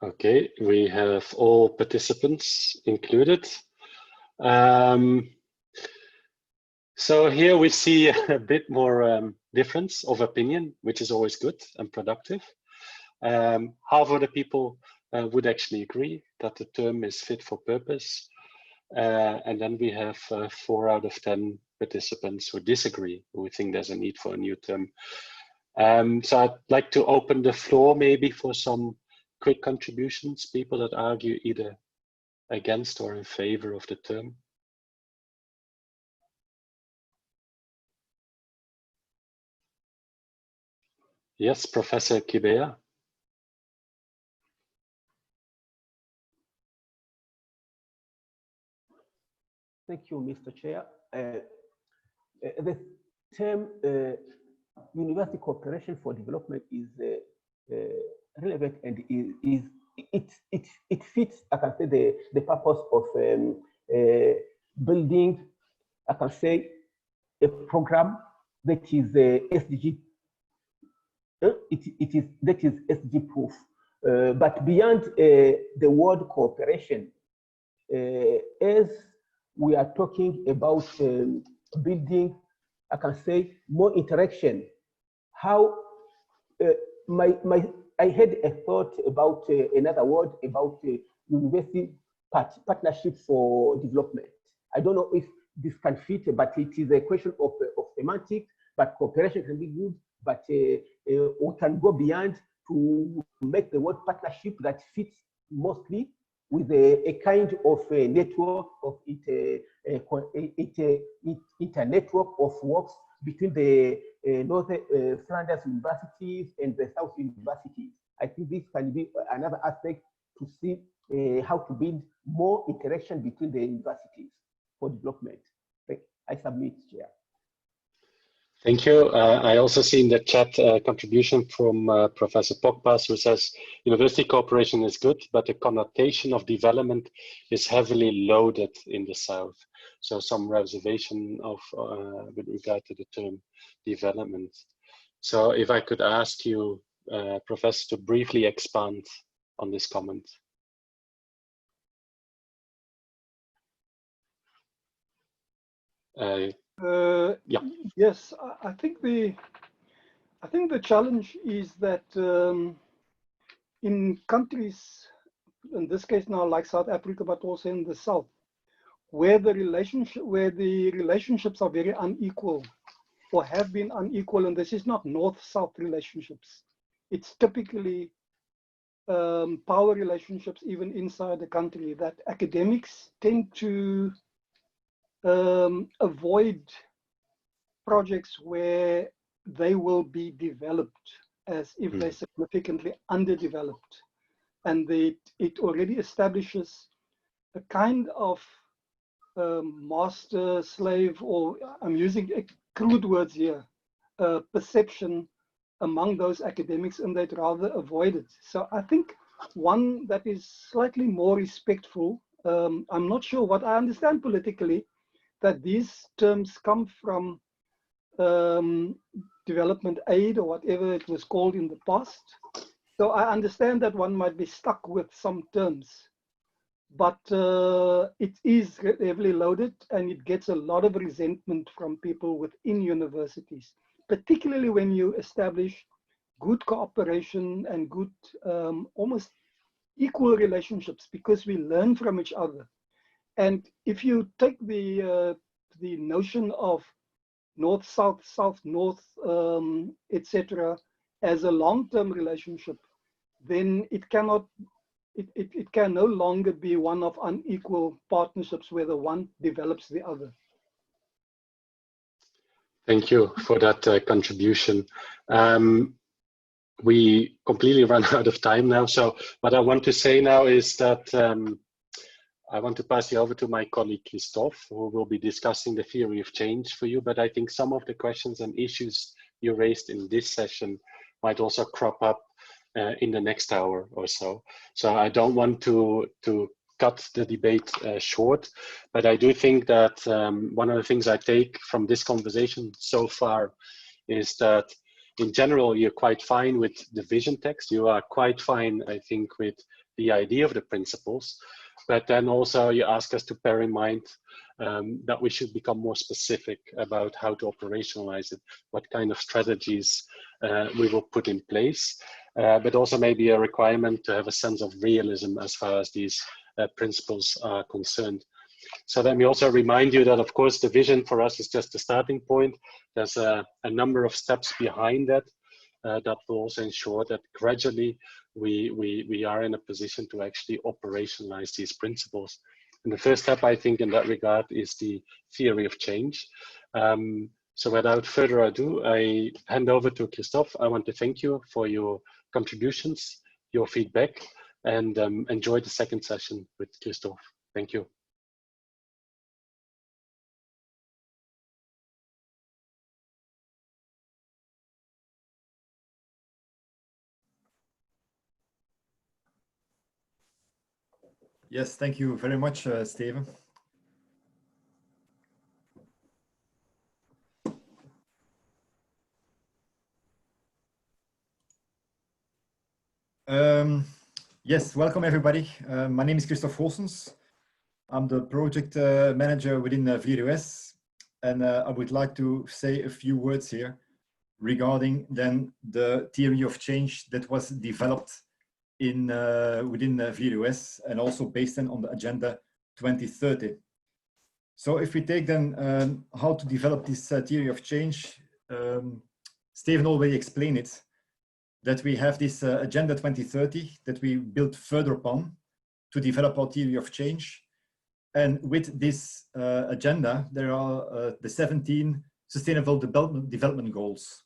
Okay, we have all participants included. So here we see a bit more difference of opinion, which is always good and productive. Half of the people would actually agree that the term is fit for purpose. And then we have 4 out of 10 participants who disagree, who think there's a need for a new term. So I'd like to open the floor maybe for some quick contributions, people that argue either against or in favor of the term. Yes, Professor Kibea. Thank you, Mr. Chair. The term University Cooperation for Development is relevant and it fits, I can say, the purpose of building, I can say, a program that is SDG. That is SDG-proof. But beyond the word cooperation, as we are talking about building, I can say, more interaction, how I had a thought about another word about university partnership for development. I don't know if this can fit, but it is a question of semantics, but cooperation can be good, but we can go beyond to make the word partnership that fits mostly with a kind of a network of inter-network of works between the Northern Flanders universities and the South universities. I think this can be another aspect to see how to build more interaction between the universities for development. I submit, Chair. Thank you. I also see in the chat contribution from Professor Pogpas, who says, university cooperation is good, but the connotation of development is heavily loaded in the South. So some reservation of with regard to the term development. So if I could ask you, Professor, to briefly expand on this comment. Yeah. Yes, I think the challenge is that in countries, in this case now like South Africa, but also in the South, where the relationships are very unequal or have been unequal, and this is not North-South relationships. It's typically power relationships even inside the country, that academics tend to avoid projects where they will be developed as if they're significantly underdeveloped. And it already establishes a kind of master-slave, or I'm using crude words here, perception among those academics, and they'd rather avoid it. So I think one that is slightly more respectful, I'm not sure what I understand politically, that these terms come from development aid or whatever it was called in the past. So I understand that one might be stuck with some terms, but it is heavily loaded and it gets a lot of resentment from people within universities, particularly when you establish good cooperation and good, almost equal relationships, because we learn from each other. And if you take the notion of North-South, South-North, etc., as a long-term relationship, then it cannot, it can no longer be one of unequal partnerships where the one develops the other. Thank you for that contribution. We completely run out of time now. So what I want to say now is that I want to pass you over to my colleague Christophe, who will be discussing the theory of change for you. But I think some of the questions and issues you raised in this session might also crop up in the next hour or so. So I don't want to cut the debate short, but I do think that one of the things I take from this conversation so far is that in general, you're quite fine with the vision text. You are quite fine, I think, with the idea of the principles. But then also you ask us to bear in mind that we should become more specific about how to operationalize it, what kind of strategies we will put in place, but also maybe a requirement to have a sense of realism as far as these principles are concerned. So let me also remind you that, of course, the vision for us is just the starting point. There's a number of steps behind that that will also ensure that gradually we are in a position to actually operationalize these principles. And the first step, I think, in that regard is the theory of change. So without further ado, I hand over to Christophe. I want to thank you for your contributions, your feedback, and enjoy the second session with Christophe. Thank you. Yes, thank you very much, Steven. Yes, welcome everybody. My name is Christophe Goossens. I'm the project manager within VLIR-UOS, and I would like to say a few words here regarding then the theory of change that was developed in within VLIR-UOS and also based then on the Agenda 2030. So if we take then how to develop this theory of change, Steven already explained it, that we have this Agenda 2030 that we build further upon to develop our theory of change. And with this agenda, there are the 17 Sustainable Development Goals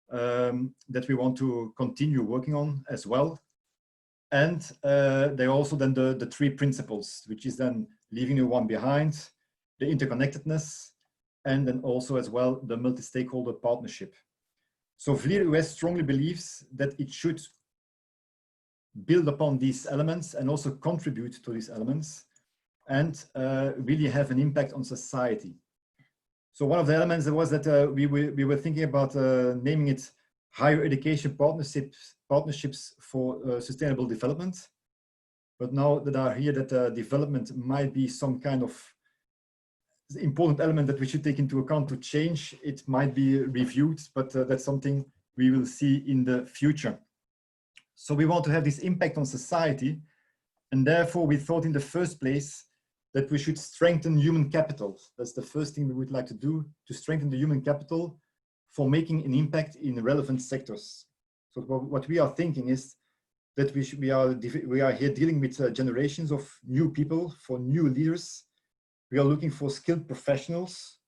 that we want to continue working on as well. And there are also then the 3 principles, which is then leaving no one behind, the interconnectedness, and then also as well the multi-stakeholder partnership. So VLIR-UOS strongly believes that it should build upon these elements and also contribute to these elements and really have an impact on society. So one of the elements was that we were thinking about naming it Higher Education Partnerships for Sustainable Development. But now that I hear that development might be some kind of important element that we should take into account to change, it might be reviewed, but that's something we will see in the future. So we want to have this impact on society, and therefore we thought in the first place that we should strengthen human capital. That's the first thing we would like to do, to strengthen the human capital for making an impact in relevant sectors. So what we are thinking is that we are here dealing with generations of new people, for new leaders. We are looking for skilled professionals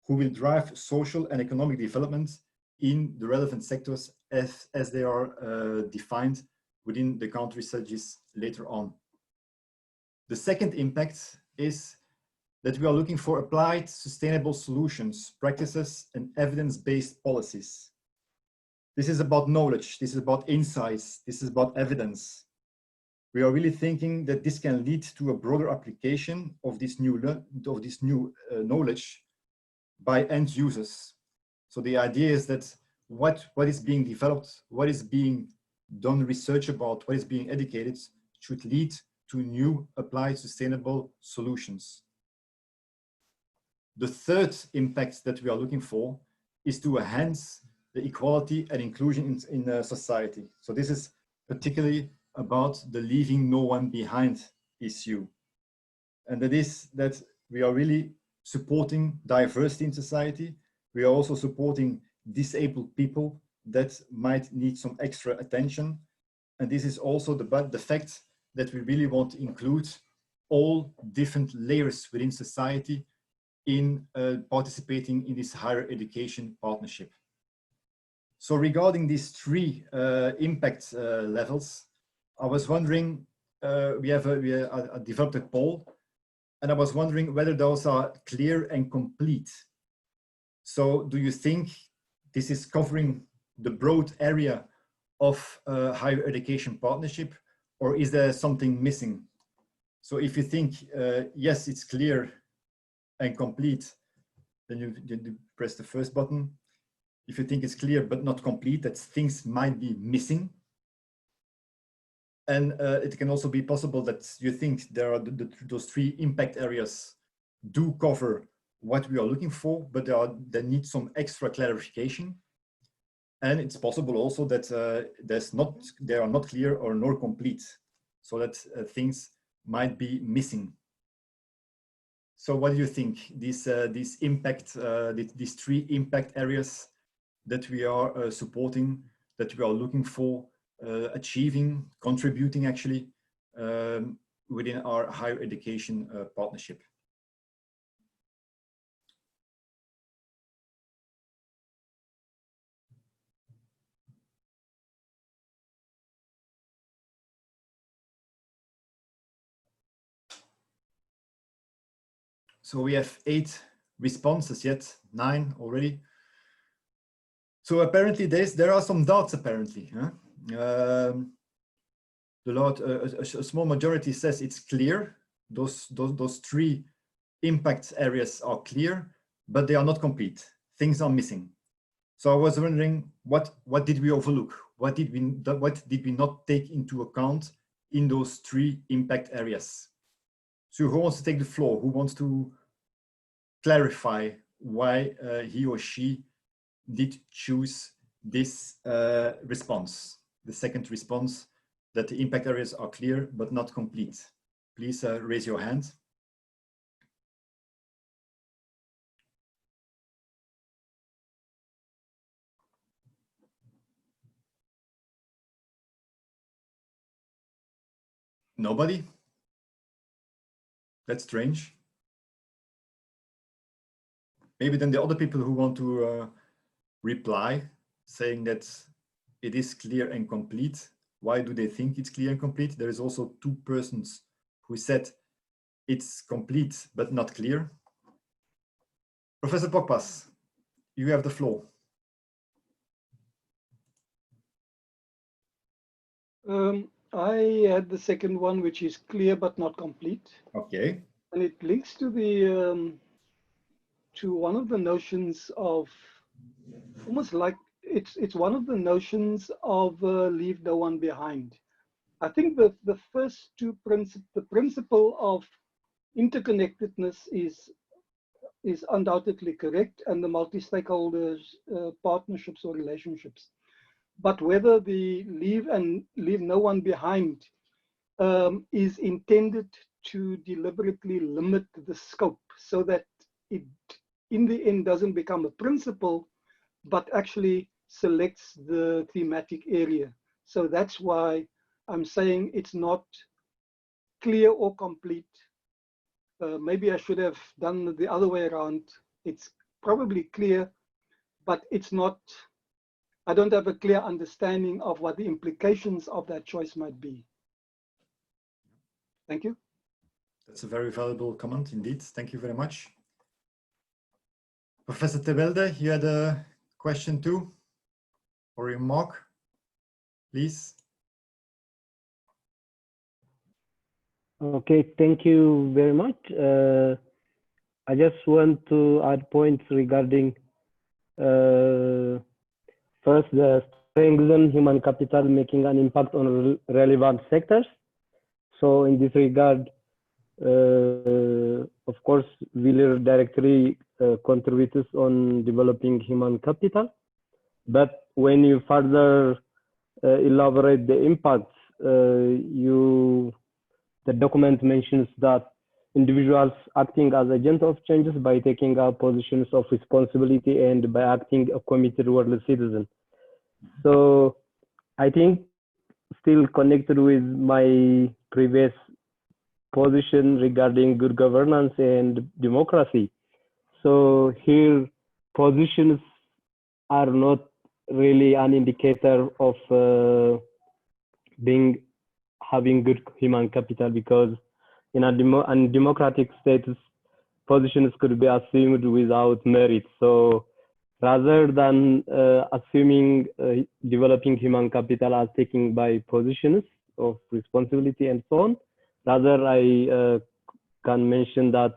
who will drive social and economic development in the relevant sectors as they are defined within the country strategies later on. The second impact is that we are looking for applied sustainable solutions, practices, and evidence-based policies. This is about knowledge, this is about insights, this is about evidence. We are really thinking that this can lead to a broader application of this new knowledge by end users. So the idea is that what is being developed, what is being done research about, what is being educated should lead to new applied sustainable solutions. The third impact that we are looking for is to enhance the equality and inclusion in society. So this is particularly about the leaving no one behind issue. And that is that we are really supporting diversity in society. We are also supporting disabled people that might need some extra attention. And this is also the fact that we really want to include all different layers within society in participating in this higher education partnership. So regarding these 3 impact levels, I was wondering, we developed a poll, and I was wondering whether those are clear and complete. So do you think this is covering the broad area of higher education partnership, or is there something missing? So if you think, yes, it's clear and complete, then you press the first button. If you think it's clear but not complete, that things might be missing. And it can also be possible that you think there are those 3 impact areas do cover what we are looking for, but they need some extra clarification. And it's possible also that they are not clear or nor complete, so that things might be missing. So what do you think? These 3 impact areas that we are supporting, that we are looking for, achieving, contributing actually within our higher education partnership. So we have 8 responses yet, 9 already. So apparently there are some doubts apparently. Huh? A small majority says it's clear. Those 3 impact areas are clear, but they are not complete. Things are missing. So I was wondering, what did we overlook? What did we not take into account in those 3 impact areas? So who wants to take the floor? Who wants to clarify why he or she did choose this response, the second response, that the impact areas are clear but not complete? Please raise your hand. Nobody? That's strange. Maybe then the other people who want to reply, saying that it is clear and complete. Why do they think it's clear and complete? There is also 2 persons who said it's complete but not clear. Professor Pokpas, you have the floor. I had the second one, which is clear but not complete. Okay. And it links to the to one of the notions of, almost like it's one of the notions of leave no one behind. I think the first 2 principles, the principle of interconnectedness is undoubtedly correct, and the multi-stakeholders partnerships or relationships. But whether the leave no one behind is intended to deliberately limit the scope so that it in the end doesn't become a principle, but actually selects the thematic area. So that's why I'm saying it's not clear or complete. Maybe I should have done the other way around. It's probably clear, but it's not, I don't have a clear understanding of what the implications of that choice might be. Thank you. That's a very valuable comment indeed. Thank you very much. Professor Tebelde, you had a question too, or remark, please. Okay, thank you very much. I just want to add points regarding first, the strengthen human capital making an impact on relevant sectors. So in this regard, of course, VLIR directly contributes on developing human capital. But when you further elaborate the impacts, the document mentions that individuals acting as agents of changes by taking up positions of responsibility and by acting a committed world citizen. So I think still connected with my previous position regarding good governance and democracy. So here positions are not really an indicator of having good human capital, because in a democratic status, positions could be assumed without merit. So rather than assuming developing human capital as taken by positions of responsibility and so on, rather I can mention that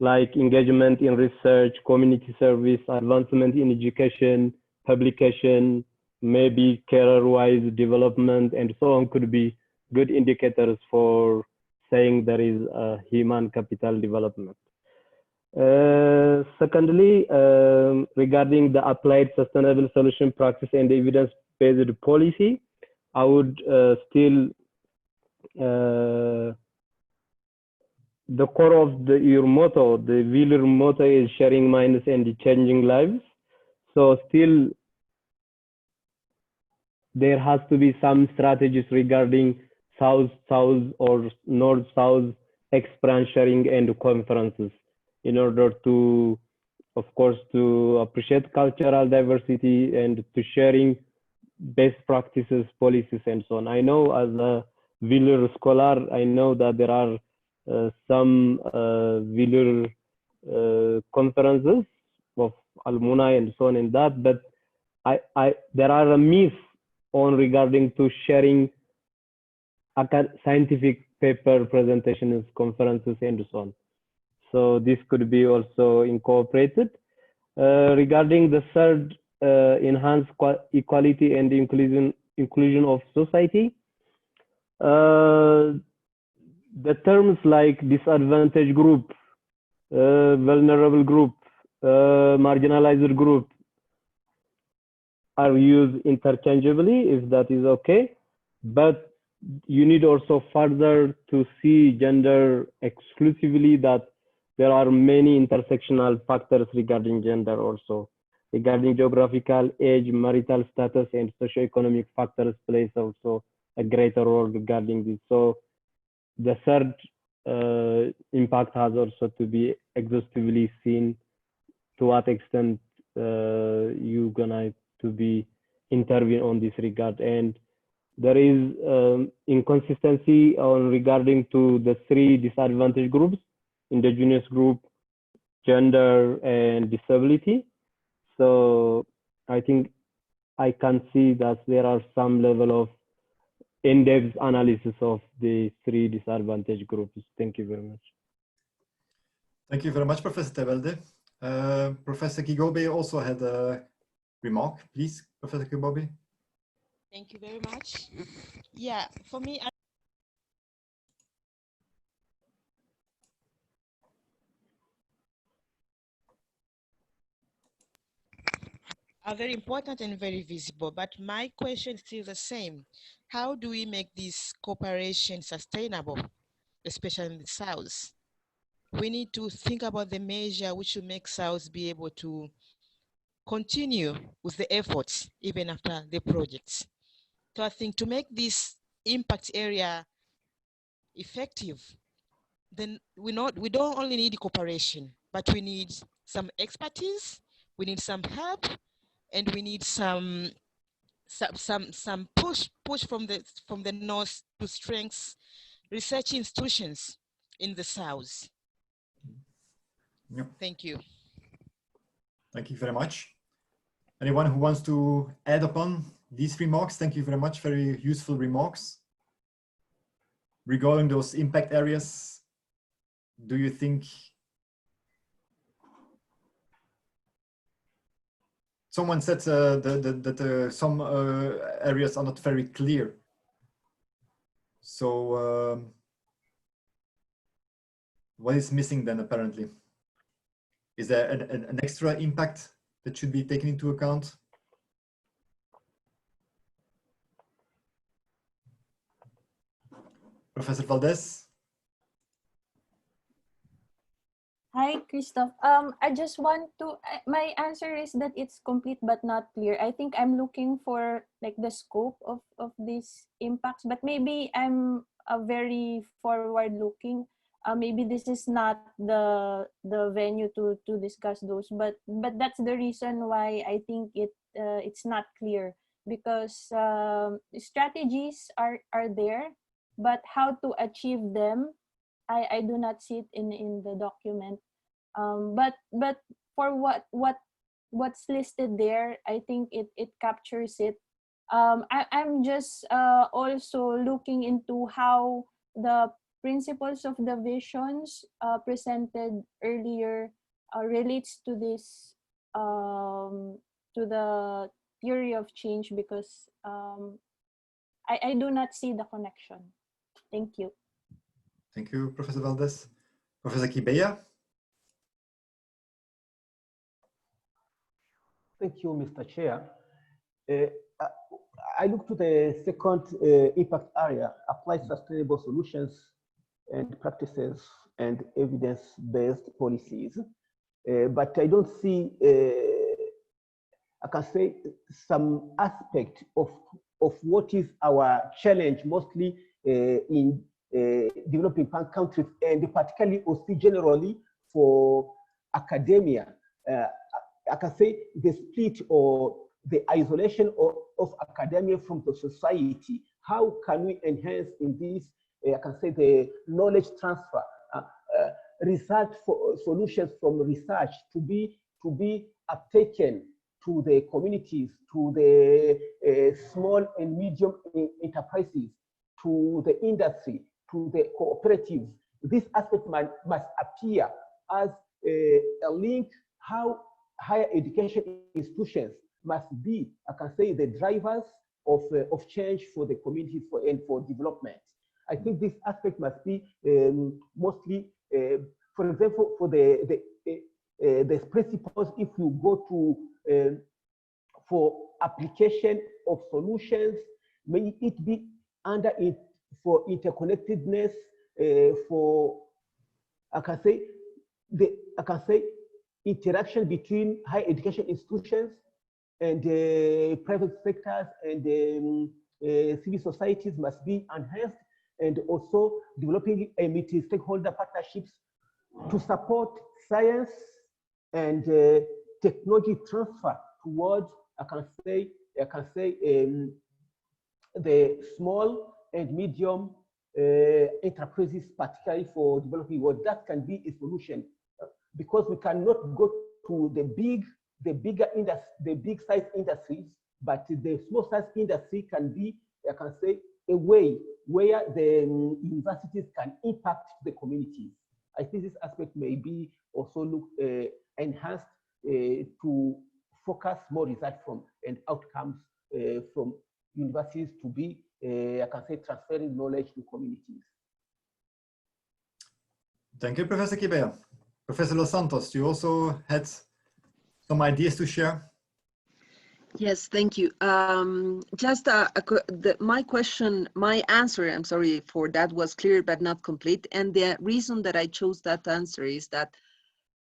like engagement in research, community service, advancement in education, publication, maybe career-wise development, and so on could be good indicators for saying there is a human capital development. Secondly, regarding the applied sustainable solution practice and evidence-based policy, I would still the core of your motto, the VLIR motto, is sharing minds and changing lives. So still there has to be some strategies regarding south-south or north-south experience sharing and conferences in order to, of course, to appreciate cultural diversity and to sharing best practices, policies, and so on. I know as a VLIR scholar, I know that there are some VLIR conferences of alumni and so on and that, but there are a myth on regarding to sharing scientific paper presentations, conferences, and so on. So this could be also incorporated. Regarding the third, enhance equality and inclusion of society, the terms like disadvantaged group, vulnerable group, marginalized group are used interchangeably, if that is okay. But you need also further to see gender exclusively, that there are many intersectional factors regarding gender also. Regarding geographical, age, marital status, and socioeconomic factors plays also a greater role regarding this. So the third impact has also to be exhaustively seen, to what extent you're gonna to be intervene on this regard. And there is inconsistency on regarding to the three disadvantaged groups: indigenous group, gender, and disability. So I think I can see that there are some level of in-depth analysis of the three disadvantaged groups. Thank you very much. Thank you very much, Professor Tebelde. Professor Kigobe also had a remark. Please, Professor Kigobe. Thank you very much. Yeah, for me, are very important and very visible, but my question is still the same. How do we make this cooperation sustainable, especially in the South? We need to think about the measure which will make South be able to continue with the efforts even after the projects. So I think to make this impact area effective, then we don't only need cooperation, but we need some expertise, we need some help, and we need some push from the north to strengthen research institutions in the south. Yep. Thank you. Thank you very much. Anyone who wants to add upon these remarks? Thank you very much. Very useful remarks. Regarding those impact areas, do you think someone said that some areas are not very clear? So what is missing then apparently? Is there an extra impact that should be taken into account? Professor Valdez? Hi, Christoph. I just want to, my answer is that it's complete but not clear. I think I'm looking for like the scope of these impacts, but maybe I'm very forward looking. Maybe this is not the venue to discuss those, but that's the reason why I think it's not clear, because strategies are there, but how to achieve them, I do not see it in the document. But for what's listed there, I think it captures it. I'm just also looking into how the principles of the visions presented earlier relates to this, to the theory of change, because I do not see the connection. Thank you. Thank you, Professor Valdez. Professor Kibeya? Thank you, Mr. Chair. I look to the second impact area: apply sustainable solutions and practices and evidence-based policies. But I don't see, I can say, some aspect of what is our challenge, mostly in developing countries, and particularly also generally for academia. I can say the split or the isolation of academia from the society. How can we enhance in this, I can say, the knowledge transfer, research for solutions from research to be taken to the communities, to the small and medium enterprises, to the industry, to the cooperatives. This aspect must appear as a link how higher education institutions must be, I can say, the drivers of change for the communities and for development. I think this aspect must be mostly, for example, for the principles, if you go to for application of solutions, may it be under it for interconnectedness, for I can say interaction between higher education institutions and private sectors and civil societies must be enhanced, and also developing a multi-stakeholder partnerships to support science and technology transfer towards, I can say the small and medium enterprises, particularly for developing world. That can be a solution, because we cannot go to the big size industries, but the small size industry can be, I can say, a way where the universities can impact the communities. I think this aspect may be also enhanced to focus more results from and outcomes from universities to be, I can say, transferring knowledge to communities. Thank you, Professor Kibea. Professor Los Santos, you also had some ideas to share? Yes, thank you. Just my answer, I'm sorry for that, was clear but not complete. And the reason that I chose that answer is that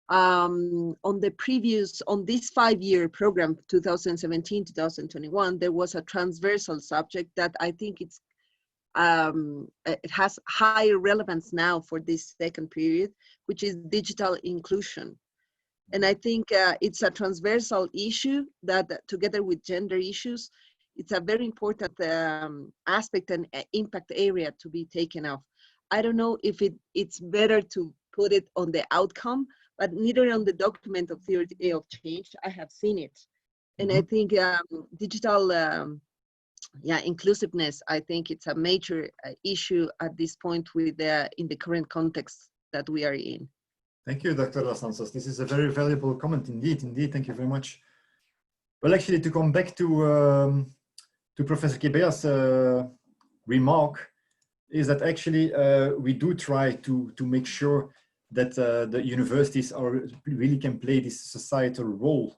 on this 5-year program, 2017-2021, there was a transversal subject that I think it has higher relevance now for this second period, which is digital inclusion. And I think it's a transversal issue that, together with gender issues, it's a very important aspect and impact area to be taken off. I don't know if it's better to put it on the outcome, but neither on the document of theory of change, I have seen it. And I think digital inclusiveness, I think it's a major issue at this point with in the current context that we are in. Thank you, Dr. Los Santos. This is a very valuable comment indeed. Indeed, thank you very much. Well, actually, to come back to Professor Kibea's remark, is that actually we do try to make sure that the universities really can play this societal role,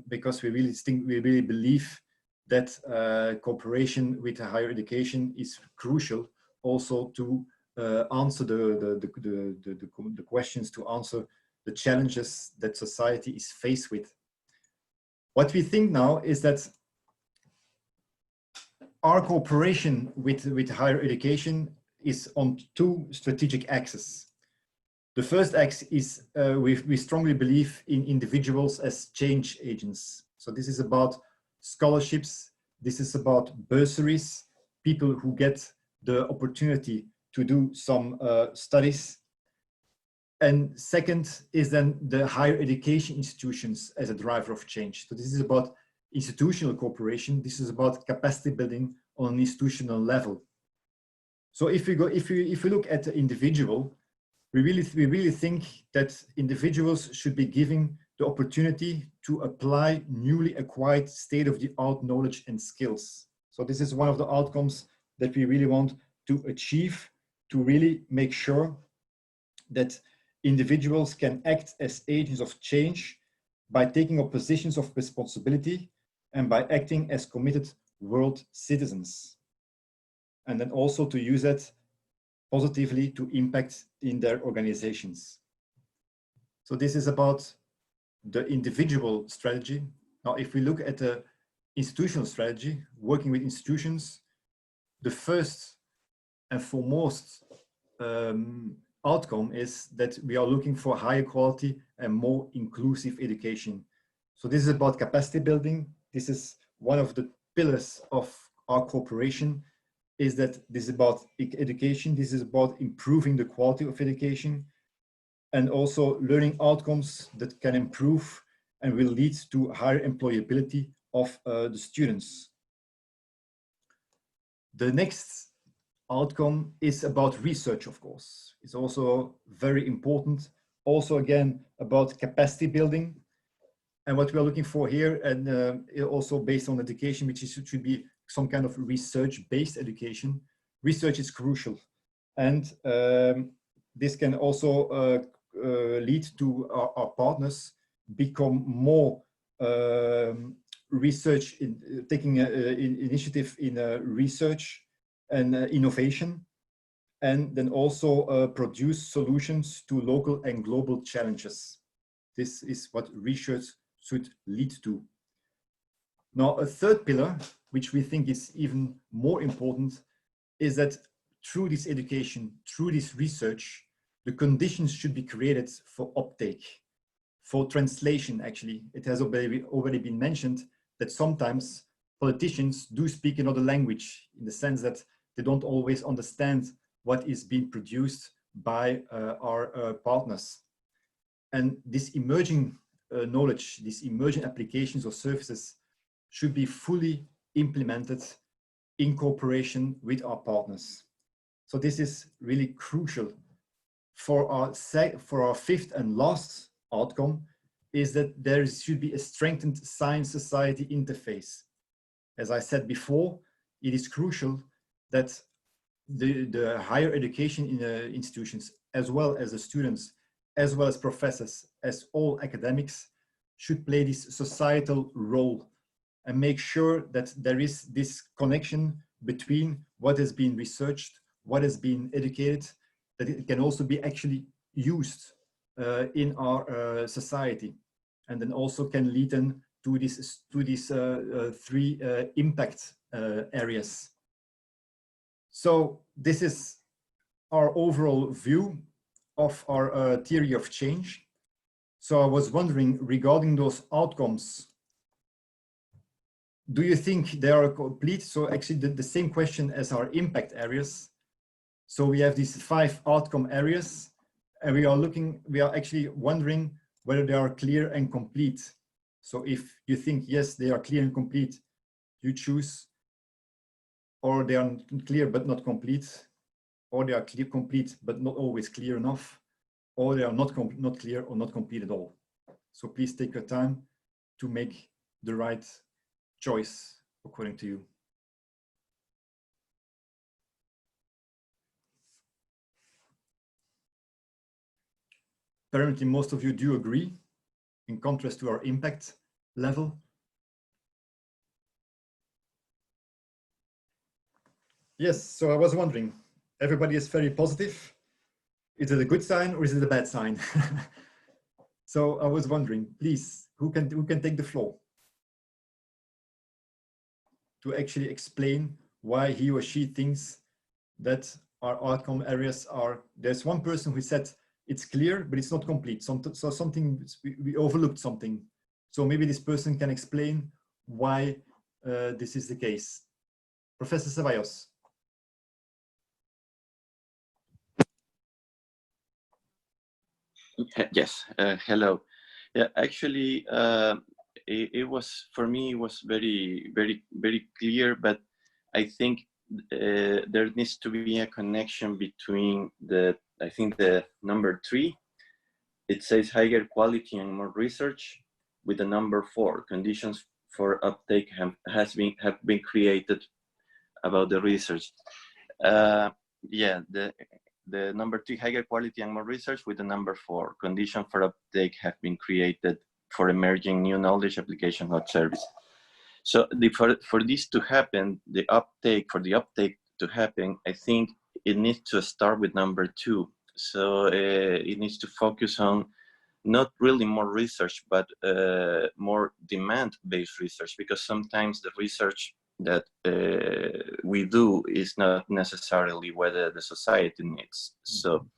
because we really believe that cooperation with higher education is crucial also to answer the questions, to answer the challenges that society is faced with. What we think now is that our cooperation with higher education is on 2 strategic axes. The first axis is we strongly believe in individuals as change agents. So this is about scholarships, this is about bursaries, people who get the opportunity to do some studies. And second is then the higher education institutions as a driver of change. So this is about institutional cooperation. This is about capacity building on an institutional level. So if we look at the individual, we really think that individuals should be given the opportunity to apply newly acquired state-of-the-art knowledge and skills. So this is one of the outcomes that we really want to achieve, to really make sure that individuals can act as agents of change by taking up positions of responsibility and by acting as committed world citizens. And then also to use that positively to impact in their organizations. So this is about the individual strategy. Now, if we look at the institutional strategy, working with institutions, the first and foremost outcome is that we are looking for higher quality and more inclusive education. So this is about capacity building. This is one of the pillars of our cooperation, is that this is about education. This is about improving the quality of education and also learning outcomes that can improve and will lead to higher employability of the students. The next outcome is about research, of course. It's also very important. Also, again, about capacity building. And what we are looking for here, and also based on education, which should be some kind of research-based education, research is crucial. And this can also lead to our partners become more research, taking initiative in research and innovation, and then also produce solutions to local and global challenges. This is what research should lead to. Now, a third pillar, which we think is even more important, is that through this education, through this research, the conditions should be created for uptake, for translation. Actually, it has already been mentioned that sometimes politicians do speak another language, in the sense that they don't always understand what is being produced by our partners. And this emerging knowledge, these emerging applications or services should be fully implemented in cooperation with our partners. So this is really crucial. For our fifth and last outcome is that there should be a strengthened science-society interface. As I said before, it is crucial that the higher education institutions, as well as the students, as well as professors, as all academics, should play this societal role and make sure that there is this connection between what has been researched, what has been educated, that it can also be actually used in our society, and then also can lead them to these three impact areas. So this is our overall view of our theory of change. So I was wondering, regarding those outcomes, do you think they are complete? So actually the same question as our impact areas. So we have these 5 outcome areas, and we are actually wondering whether they are clear and complete. So if you think, yes, they are clear and complete, you choose, or they are clear but not complete, or they are clear, complete but not always clear enough, or they are not clear or not complete at all. So please take your time to make the right choice according to you. Apparently, most of you do agree, in contrast to our impact level. Yes, so I was wondering, everybody is very positive. Is it a good sign or is it a bad sign? So I was wondering, please, who can take the floor to actually explain why he or she thinks that our outcome areas are. There's one person who said it's clear, but it's not complete. So something, we overlooked something. So maybe this person can explain why this is the case. Professor Ceballos. Yes, hello. Yeah, actually, it was, for me, it was very, very, very clear, but I think there needs to be a connection between I think the number 3, it says higher quality and more research, with the number 4, conditions for uptake have been created about the research. Yeah, the number 3, higher quality and more research, with the number 4, conditions for uptake have been created for emerging new knowledge application or service. So for this to happen, the uptake to happen, I think it needs to start with number 2. So it needs to focus on not really more research, but more demand-based research, because sometimes the research that we do is not necessarily what the society needs. So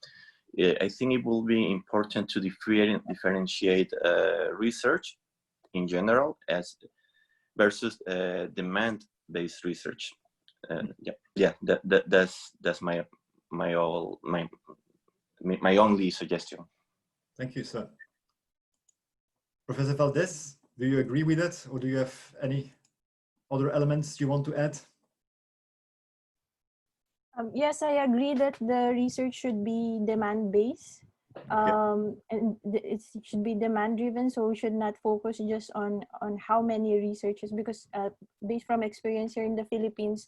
I think it will be important to differentiate research in general as versus demand-based research. That's my only suggestion. Thank you, sir. Professor Valdez, do you agree with that, or do you have any other elements you want to add? Yes, I agree that the research should be demand-based. And it should be demand driven, so we should not focus just on how many researchers, because based from experience here in the Philippines,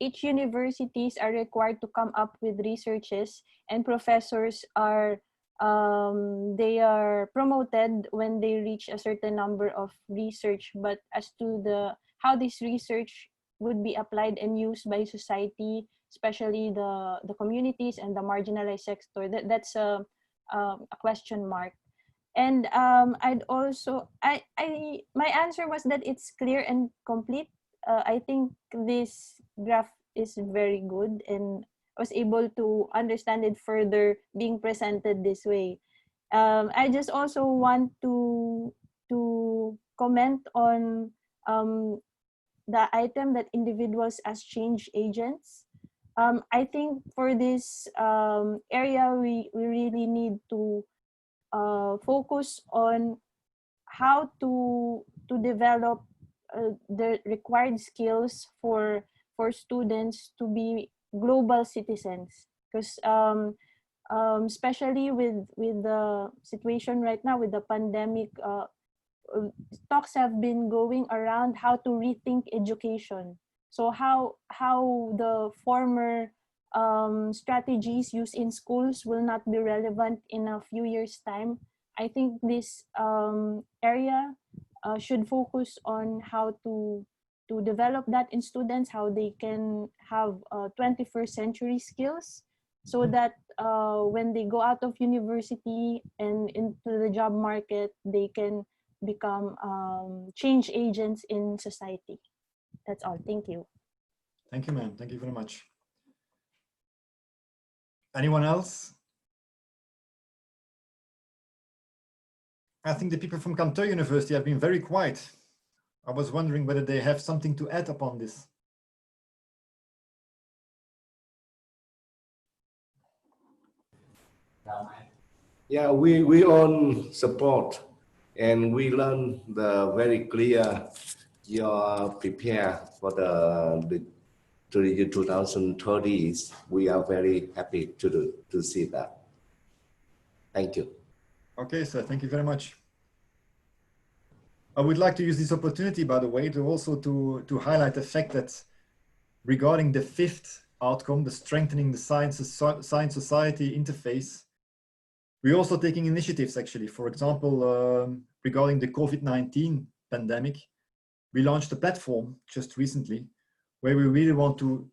each universities are required to come up with researches, and professors are they are promoted when they reach a certain number of research, but as to how this research would be applied and used by society, especially the communities and the marginalized sector, that's a question mark. And I'd also my answer was that it's clear and complete. I think this graph is very good, and I was able to understand it further being presented this way. I just also want to comment on the item that individuals as change agents. I think for this area, we really need to focus on how to develop the required skills for students to be global citizens, because especially with the situation right now with the pandemic, talks have been going around how to rethink education. So how the former strategies used in schools will not be relevant in a few years' time. I think this area should focus on how to develop that in students, how they can have 21st century skills, so that when they go out of university and into the job market, they can become change agents in society. That's all. Thank you. Thank you, ma'am. Thank you very much. Anyone else? I think the people from Cantor University have been very quiet. I was wondering whether they have something to add upon this. Yeah, we all support, and we learn the very clear you're prepared for the 2030s. We are very happy to see that. Thank you. Okay, sir, thank you very much. I would like to use this opportunity, by the way, to also to highlight the fact that regarding the fifth outcome, the strengthening the science-society interface, we're also taking initiatives, actually. For example, regarding the COVID-19 pandemic, we launched a platform just recently where we really want to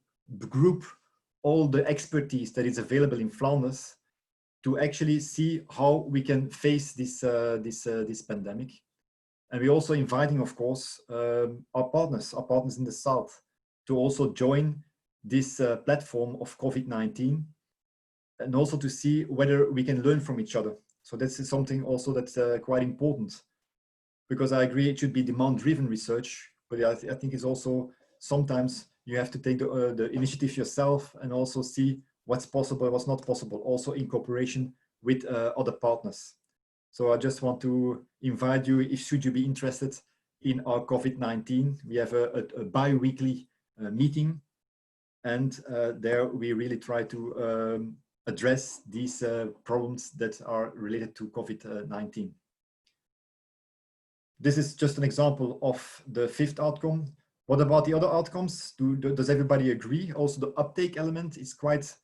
group all the expertise that is available in Flanders to actually see how we can face this pandemic. And we're also inviting, of course, our partners in the South to also join this platform of COVID-19, and also to see whether we can learn from each other. So that's something also that's quite important, because I agree it should be demand-driven research, but I think it's also sometimes you have to take the initiative yourself and also see what's possible, what's not possible, also in cooperation with other partners. So I just want to invite you, if should you be interested in our COVID-19, we have a bi-weekly meeting, and there we really try to address these problems that are related to COVID-19. This is just an example of the fifth outcome. What about the other outcomes? Does everybody agree? Also, the uptake element is quite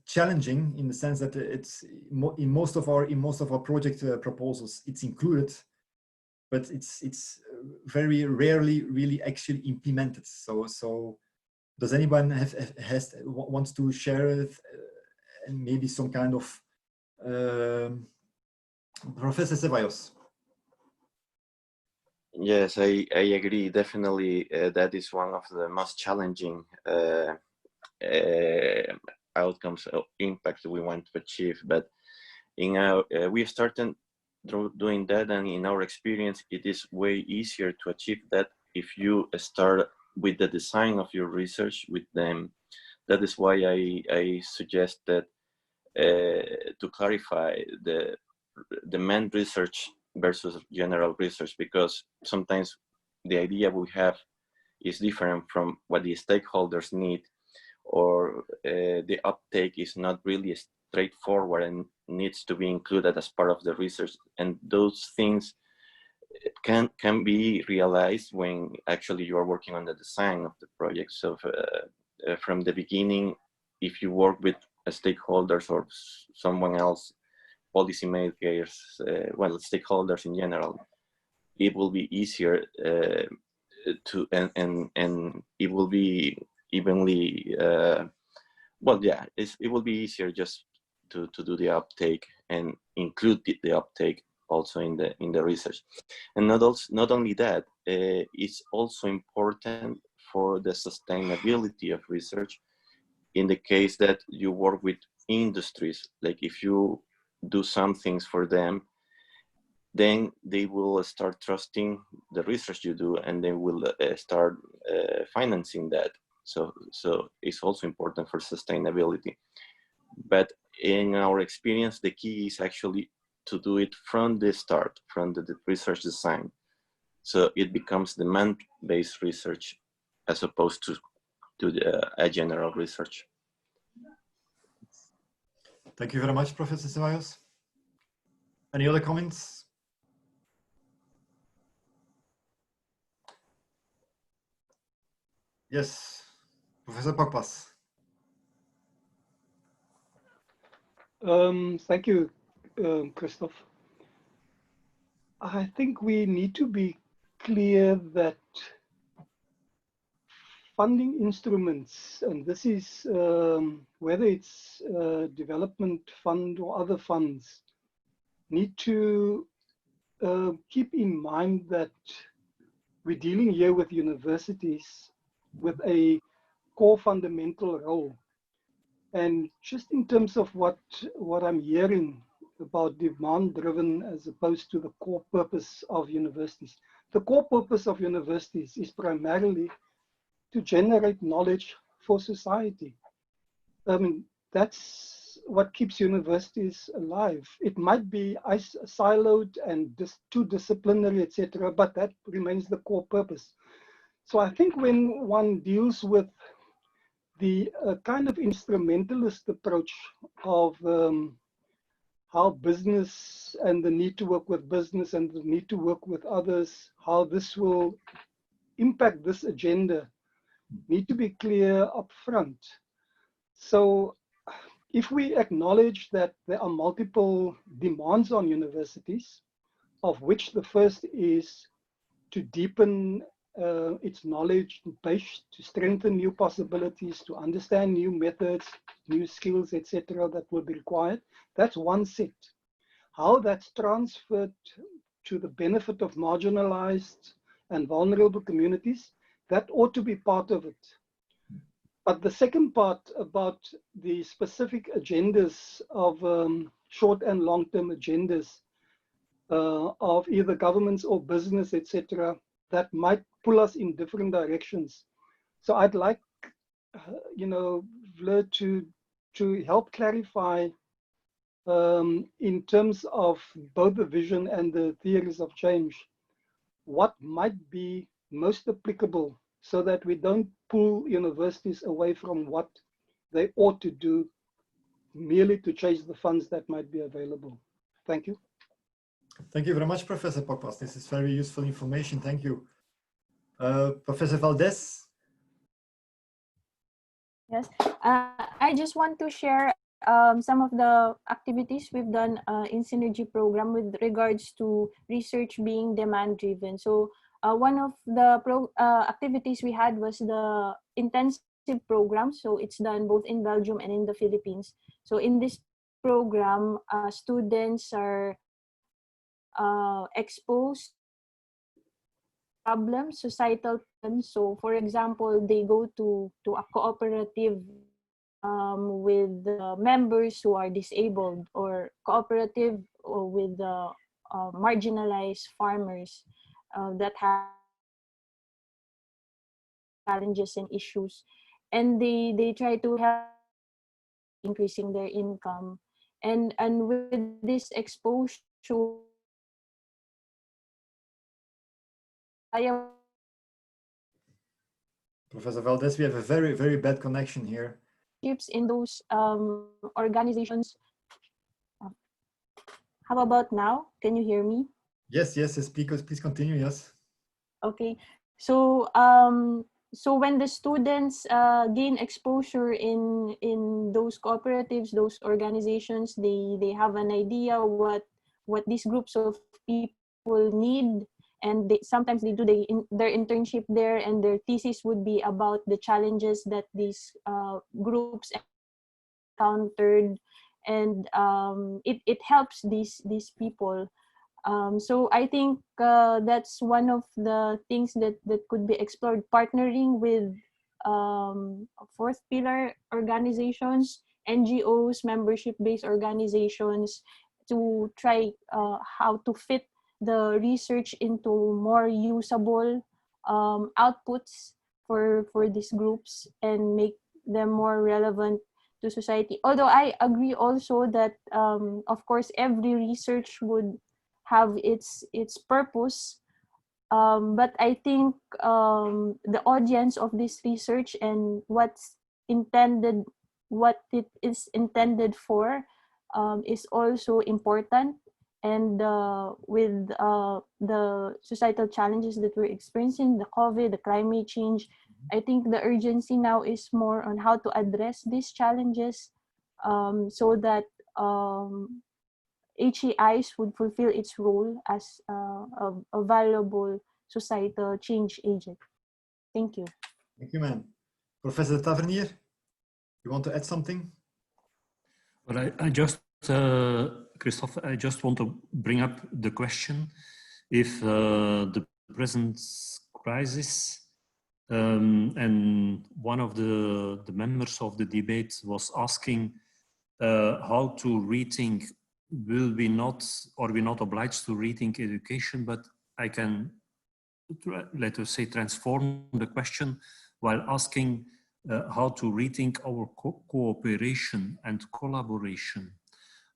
challenging in the sense that it's in most of our project proposals it's included, but it's very rarely really actually implemented. So does anyone wants to share maybe some kind of Professor Ceballos? Yes, I agree. Definitely, that is one of the most challenging outcomes of impact we want to achieve. But in our, we started doing that, and in our experience, it is way easier to achieve that if you start with the design of your research with them. That is why I suggest that to clarify the main research versus general research, because sometimes the idea we have is different from what the stakeholders need, or the uptake is not really straightforward and needs to be included as part of the research. And those things can be realized when actually you are working on the design of the project. So from the beginning, if you work with stakeholders or someone else, policymakers, well, stakeholders in general, it will be easier and it will be evenly, well, yeah, it will be easier just to do the uptake and include the uptake also in the research. And not only that, it's also important for the sustainability of research in the case that you work with industries. Like if you do some things for them, then they will start trusting the research you do, and they will start financing that. So it's also important for sustainability. But in our experience, the key is actually to do it from the start, from the research design. So it becomes demand-based research as opposed to a general research. Thank you very much, Professor Ceballos. Any other comments? Yes, Professor Pakpas. Thank you, Christoph. I think we need to be clear that funding instruments, and this is whether it's development fund or other funds, need to keep in mind that we're dealing here with universities with a core fundamental role. And just in terms of what I'm hearing about demand-driven as opposed to the core purpose of universities, the core purpose of universities is primarily to generate knowledge for society. I mean, that's what keeps universities alive. It might be siloed and too disciplinary, etc., but that remains the core purpose. So I think when one deals with the kind of instrumentalist approach of how business and the need to work with business and the need to work with others, how this will impact this agenda, need to be clear up front. So if we acknowledge that there are multiple demands on universities, of which the first is to deepen its knowledge base, to strengthen new possibilities, to understand new methods, new skills, etc., that will be required. That's one set. How that's transferred to the benefit of marginalized and vulnerable communities, that ought to be part of it. But the second part about the specific agendas of short and long-term agendas of either governments or business, etc., that might pull us in different directions. So I'd like, VLIR to help clarify in terms of both the vision and the theories of change, what might be most applicable so that we don't pull universities away from what they ought to do merely to chase the funds that might be available. Thank you. Thank you very much, Professor Pakpas. This is very useful information. Thank you. Professor Valdez. Yes, I just want to share some of the activities we've done in Synergy program with regards to research being demand-driven. So one of the activities we had was the intensive program. So it's done both in Belgium and in the Philippines. So in this program, students are exposed problems, societal problems. So for example, they go to a cooperative with members who are disabled, or cooperative with marginalized farmers that have challenges and issues, and they try to help increasing their income, and with this exposure, Professor Valdez, we have a very, very bad connection here. In those organizations How about now? Can you hear me? Yes, speakers, please continue, yes. Okay, so so when the students gain exposure in those cooperatives, those organizations, they have an idea what these groups of people need, and sometimes they do their internship there, and their thesis would be about the challenges that these groups encountered, and it helps these people. So I think that's one of the things that could be explored, partnering with fourth pillar organizations, NGOs, membership-based organizations, to try how to fit the research into more usable outputs for these groups and make them more relevant to society. Although I agree also that of course every research would have its purpose, but I think the audience of this research and what it is intended for is also important. And with the societal challenges that we're experiencing, the COVID, the climate change, I think the urgency now is more on how to address these challenges so that HEIs would fulfill its role as a valuable societal change agent. Thank you. Thank you, ma'am. Professor Tavernier, you want to add something? Well, I just, Christophe, I just want to bring up the question if the present crisis and one of the members of the debate was asking how to rethink, will we not, or we not obliged to rethink education, but I can, let us say, transform the question while asking how to rethink our cooperation and collaboration.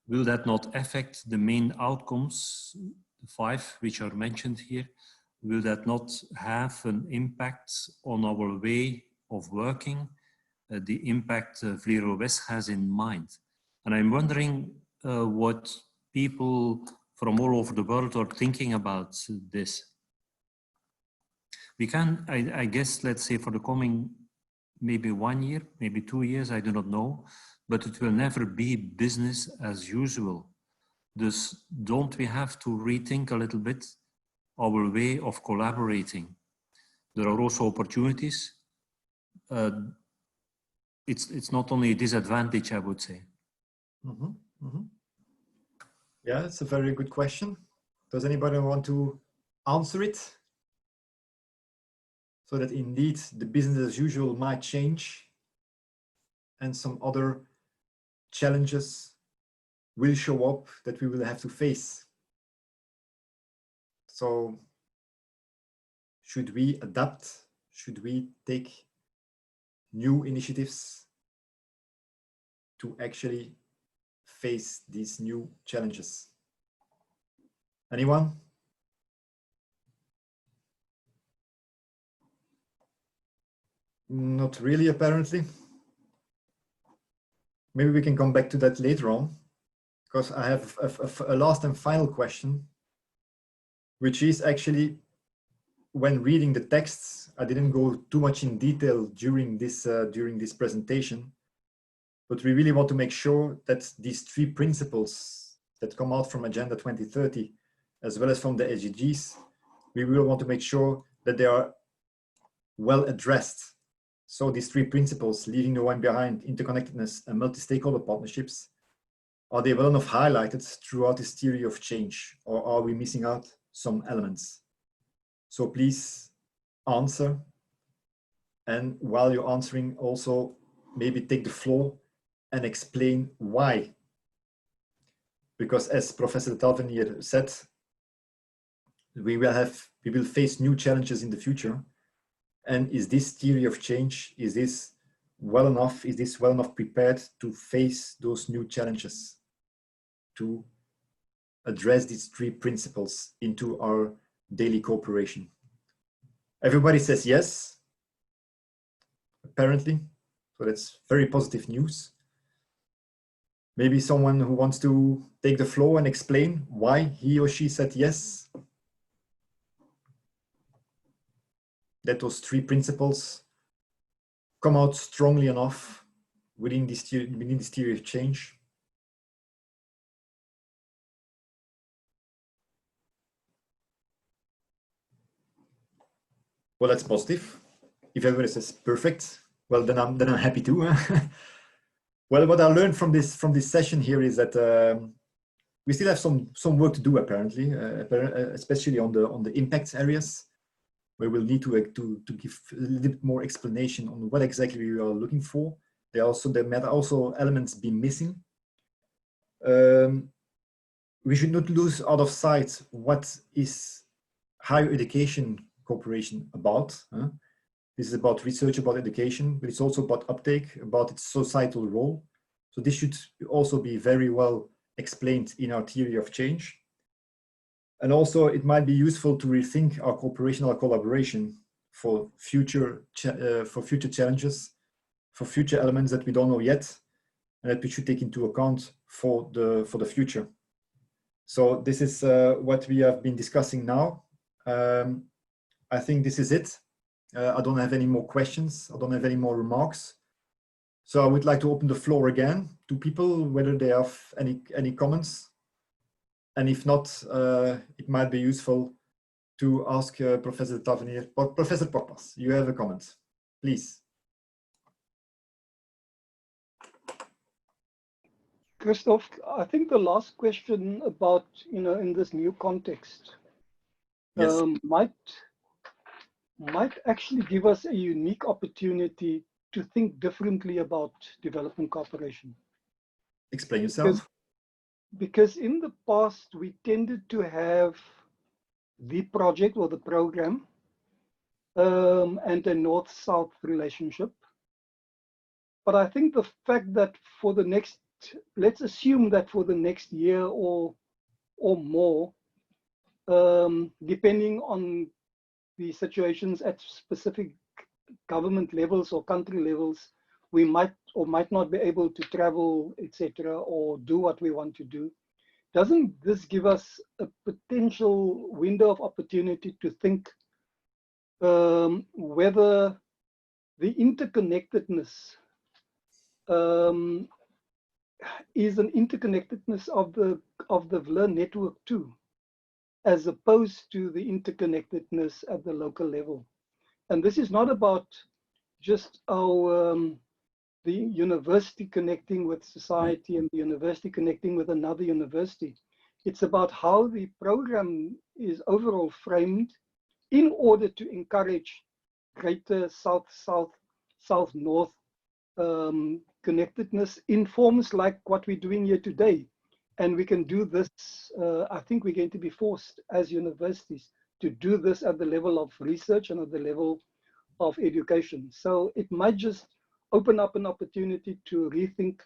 Will that not affect the main outcomes, the 5 which are mentioned here? Will that not have an impact on our way of working, the impact VLIR-UOS has in mind? And I'm wondering what people from all over the world are thinking about this. We can, I guess, let's say for the coming maybe 1 year, maybe 2 years, I do not know, but it will never be business as usual. Thus, don't we have to rethink a little bit our way of collaborating? There are also opportunities. It's not only a disadvantage, I would say. Yeah, it's a very good question. Does anybody want to answer it? So that indeed the business as usual might change and some other challenges will show up that we will have to face. So should we adapt? Should we take new initiatives to actually face these new challenges? Anyone? Not really, apparently. Maybe we can come back to that later on, because I have a last and final question, which is actually, when reading the texts, I didn't go too much in detail during this presentation, but we really want to make sure that these 3 principles that come out from Agenda 2030, as well as from the SDGs, we will want to make sure that they are well addressed. So these 3 principles, leaving no one behind, interconnectedness, and multi-stakeholder partnerships, are they well enough highlighted throughout this theory of change, or are we missing out some elements? So please answer. And while you're answering, also maybe take the floor and explain why. Because as Professor Tavernier said, we will face new challenges in the future. And is this theory of change, is this well enough prepared to face those new challenges, to address these 3 principles into our daily cooperation? Everybody says yes, apparently, so that's very positive news. Maybe someone who wants to take the floor and explain why he or she said yes. That those 3 principles come out strongly enough within this theory of change. Well, that's positive. If everybody says perfect, well, then I'm happy too. Well, what I learned from this session here is that we still have some work to do, apparently, especially on the impact areas, where we'll need to give a little bit more explanation on what exactly we are looking for. There might also elements be missing. We should not lose out of sight what is higher education cooperation about. This is about research, about education, but it's also about uptake, about its societal role. So this should also be very well explained in our theory of change. And also it might be useful to rethink our cooperation, our collaboration for future challenges, for future elements that we don't know yet, and that we should take into account for the future. So this is what we have been discussing now. I think this is it. I don't have any more questions. I don't have any more remarks. So I would like to open the floor again to people, whether they have any comments. And if not, it might be useful to ask Professor Tavernier. Professor Porpas, you have a comment, please. Christoph, I think the last question about, in this new context, yes, might actually give us a unique opportunity to think differently about development cooperation. Explain yourself. Because in the past, we tended to have the project or the program and a north-south relationship. But I think the fact that for the next, let's assume that for the next year or more, depending on the situations at specific government levels or country levels, we might or might not be able to travel, etc., or do what we want to do. Doesn't this give us a potential window of opportunity to think whether the interconnectedness is an interconnectedness of the VLIR network too, as opposed to the interconnectedness at the local level? And this is not about just our the university connecting with society and the university connecting with another university. It's about how the program is overall framed in order to encourage greater south-south, south-north connectedness in forms like what we're doing here today. And we can do this, I think we're going to be forced as universities to do this at the level of research and at the level of education. So it might just open up an opportunity to rethink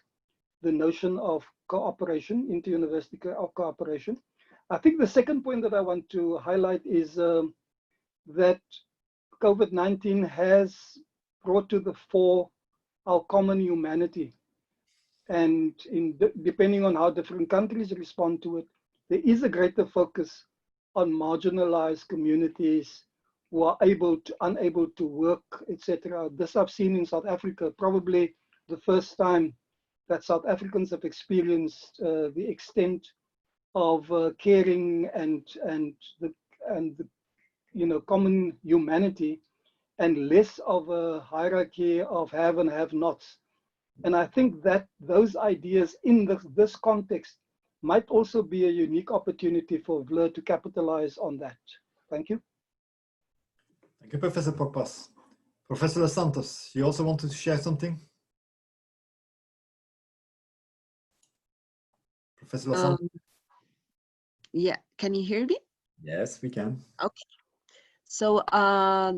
the notion of cooperation, inter-university cooperation. I think the second point that I want to highlight is that COVID-19 has brought to the fore our common humanity. And depending on how different countries respond to it, there is a greater focus on marginalized communities who are unable to work, etc. This I've seen in South Africa, probably the first time that South Africans have experienced the extent of caring and the common humanity, and less of a hierarchy of have and have-nots. And I think that those ideas in this context might also be a unique opportunity for VLIR to capitalize on that. Thank you. Thank you, Professor Porpas. Professor Los Santos, you also wanted to share something? Professor Los Santos? Yeah, can you hear me? Yes, we can. Okay. So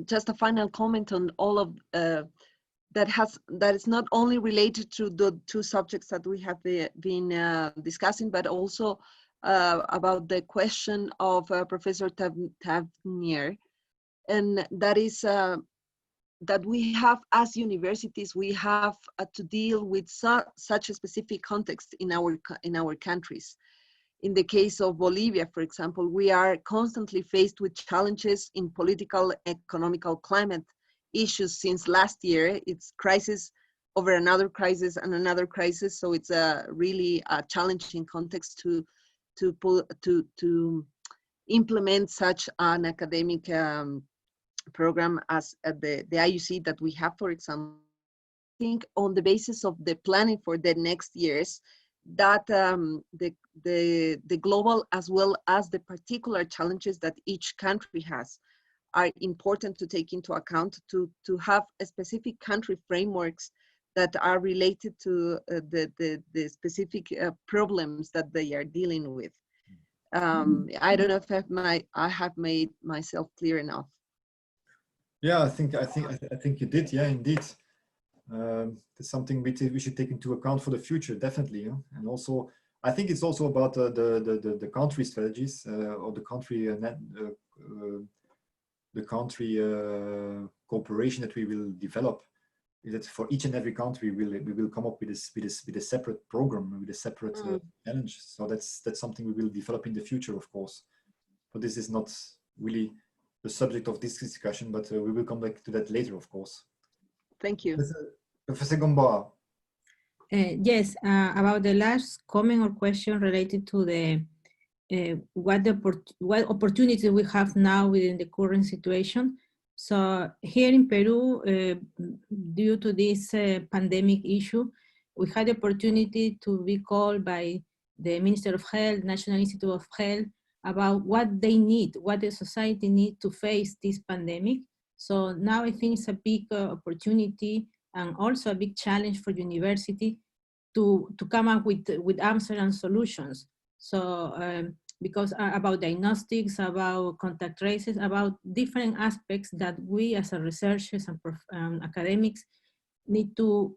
just a final comment on all of that is not only related to the two subjects that we have been discussing, but also about the question of Professor Tavernier. And that is that we have as universities, we have to deal with such a specific context in our countries. In the case of Bolivia, for example, we are constantly faced with challenges in political, economical climate issues since last year. It's crisis over another crisis and another crisis. So it's a really challenging context to implement such an academic program as the IUC that we have, for example. I think on the basis of the planning for the next years, that the global as well as the particular challenges that each country has are important to take into account, to have a specific country frameworks that are related to the specific problems that they are dealing with. I don't know if I have made myself clear enough. Yeah, I think you did. Yeah, indeed. It's something we should take into account for the future, definitely. Yeah? And also, I think it's also about the country strategies or the country cooperation that we will develop. Is that for each and every country we will come up with a separate program, with a separate challenge. So that's something we will develop in the future, of course. But this is not really the subject of this discussion, but we will come back to that later, of course. Thank you. Professor Gamboa. Yes, about the last comment or question related to the what opportunities we have now within the current situation. So here in Peru, due to this pandemic issue, we had the opportunity to be called by the Minister of Health, National Institute of Health, about what they need, what the society needs to face this pandemic. So now I think it's a big opportunity and also a big challenge for university to come up with answers and solutions. So because about diagnostics, about contact traces, about different aspects that we as a researchers and academics need to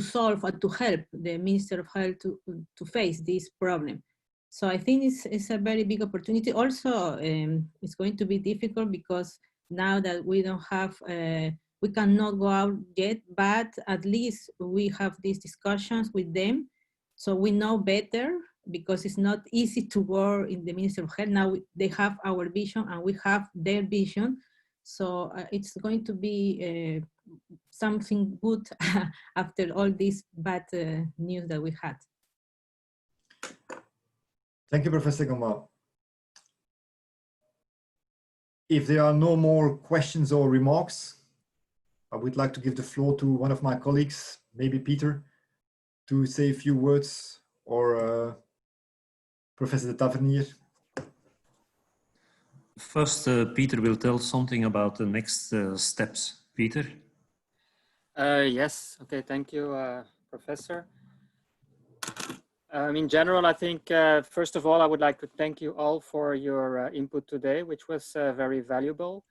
solve or to help the Minister of Health to face this problem. So I think it's a very big opportunity. Also, it's going to be difficult because now that we don't have, we cannot go out yet, but at least we have these discussions with them. So we know better, because it's not easy to work in the Ministry of Health. Now they have our vision and we have their vision. So it's going to be something good after all this bad news that we had. Thank you, Professor Gamboa. If there are no more questions or remarks, I would like to give the floor to one of my colleagues, maybe Peter, to say a few words, or Professor de Tavernier. First, Peter will tell something about the next steps. Peter? Yes, okay, thank you, Professor. In general, I think, first of all, I would like to thank you all for your input today, which was very valuable.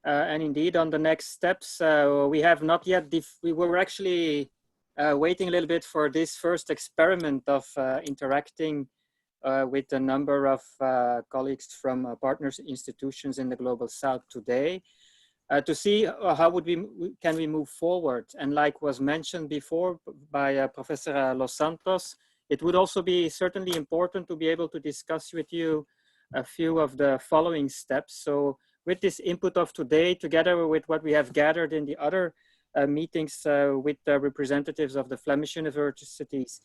And indeed, on the next steps, we have not yet, we were actually waiting a little bit for this first experiment of interacting with a number of colleagues from partners institutions in the Global South today to see how can we move forward. And like was mentioned before by Professor Los Santos, it would also be certainly important to be able to discuss with you a few of the following steps. So with this input of today, together with what we have gathered in the other meetings with the representatives of the Flemish universities,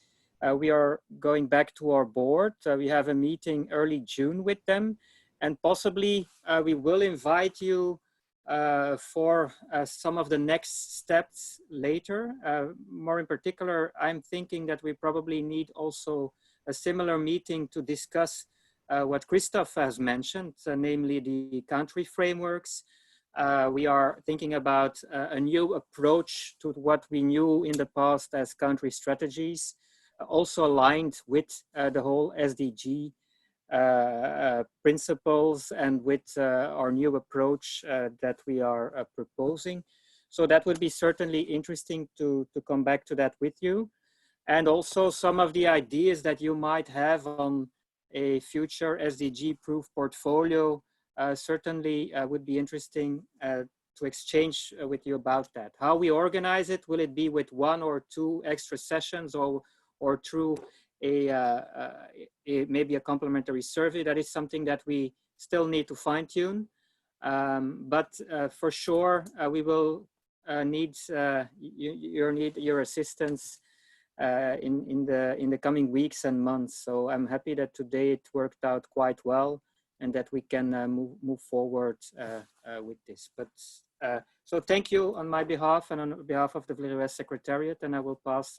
we are going back to our board. We have a meeting early June with them, and possibly we will invite you for some of the next steps later. More in particular, I'm thinking that we probably need also a similar meeting to discuss what Christoph has mentioned, namely the country frameworks. We are thinking about a new approach to what we knew in the past as country strategies, also aligned with the whole SDG principles and with our new approach that we are proposing. So that would be certainly interesting to come back to that with you. And also some of the ideas that you might have on a future SDG-proof portfolio certainly would be interesting exchange with you about that. How we organize it, will it be with 1 or 2 extra sessions or through maybe a complimentary survey? That is something that we still need to fine tune. But for sure, we will need your assistance in the coming weeks and months. So I'm happy that today it worked out quite well, and that we can move forward with this. But so thank you on my behalf and on behalf of the VLIR-UOS Secretariat, and I will pass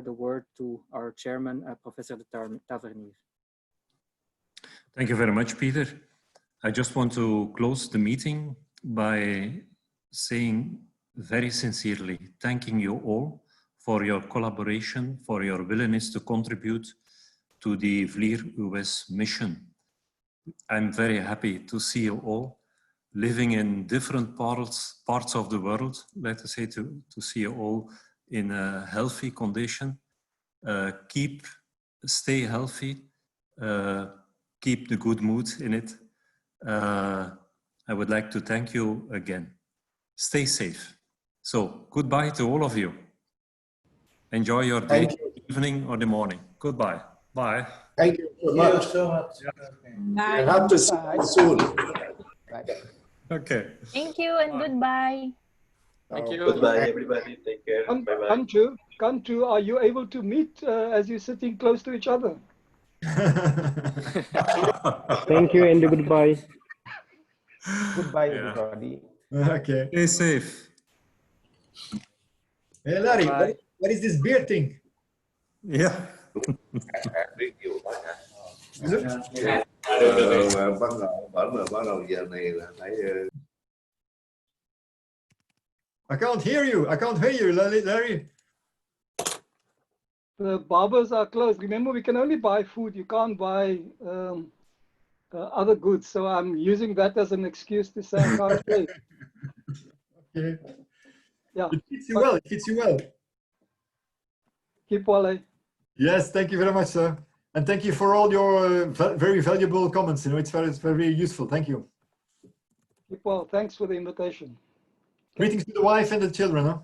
the word to our chairman, Professor de Tavernier. Thank you very much, Peter. I just want to close the meeting by saying very sincerely, thanking you all for your collaboration, for your willingness to contribute to the VLIR-UOS mission. I'm very happy to see you all living in different parts of the world. Let us say to see you all in a healthy condition. Stay healthy, keep the good mood in it. I would like to thank you again. Stay safe. So goodbye to all of you. Enjoy your day, evening or the morning. Goodbye. Bye. Thank you so much. Bye. I have to see you soon. Bye. Okay. Thank you and goodbye. Thank you. Goodbye, everybody. Take care. Bye-bye. Kantu, are you able to meet as you're sitting close to each other? Thank you and goodbye. Goodbye, everybody. Okay. Stay safe. Hey, Larry, Bye. what is this beard thing? Yeah. I can't hear you. I can't hear you, Larry. The barbers are closed. Remember, we can only buy food. You can't buy other goods. So I'm using that as an excuse to say I can't play. Okay. Yeah. It fits you well. It fits you well. Keep well. Yes, thank you very much, sir. And thank you for all your very valuable comments. You know, it's very useful. Thank you. Keep well. Thanks for the invitation. Greetings to the wife and the children. Huh?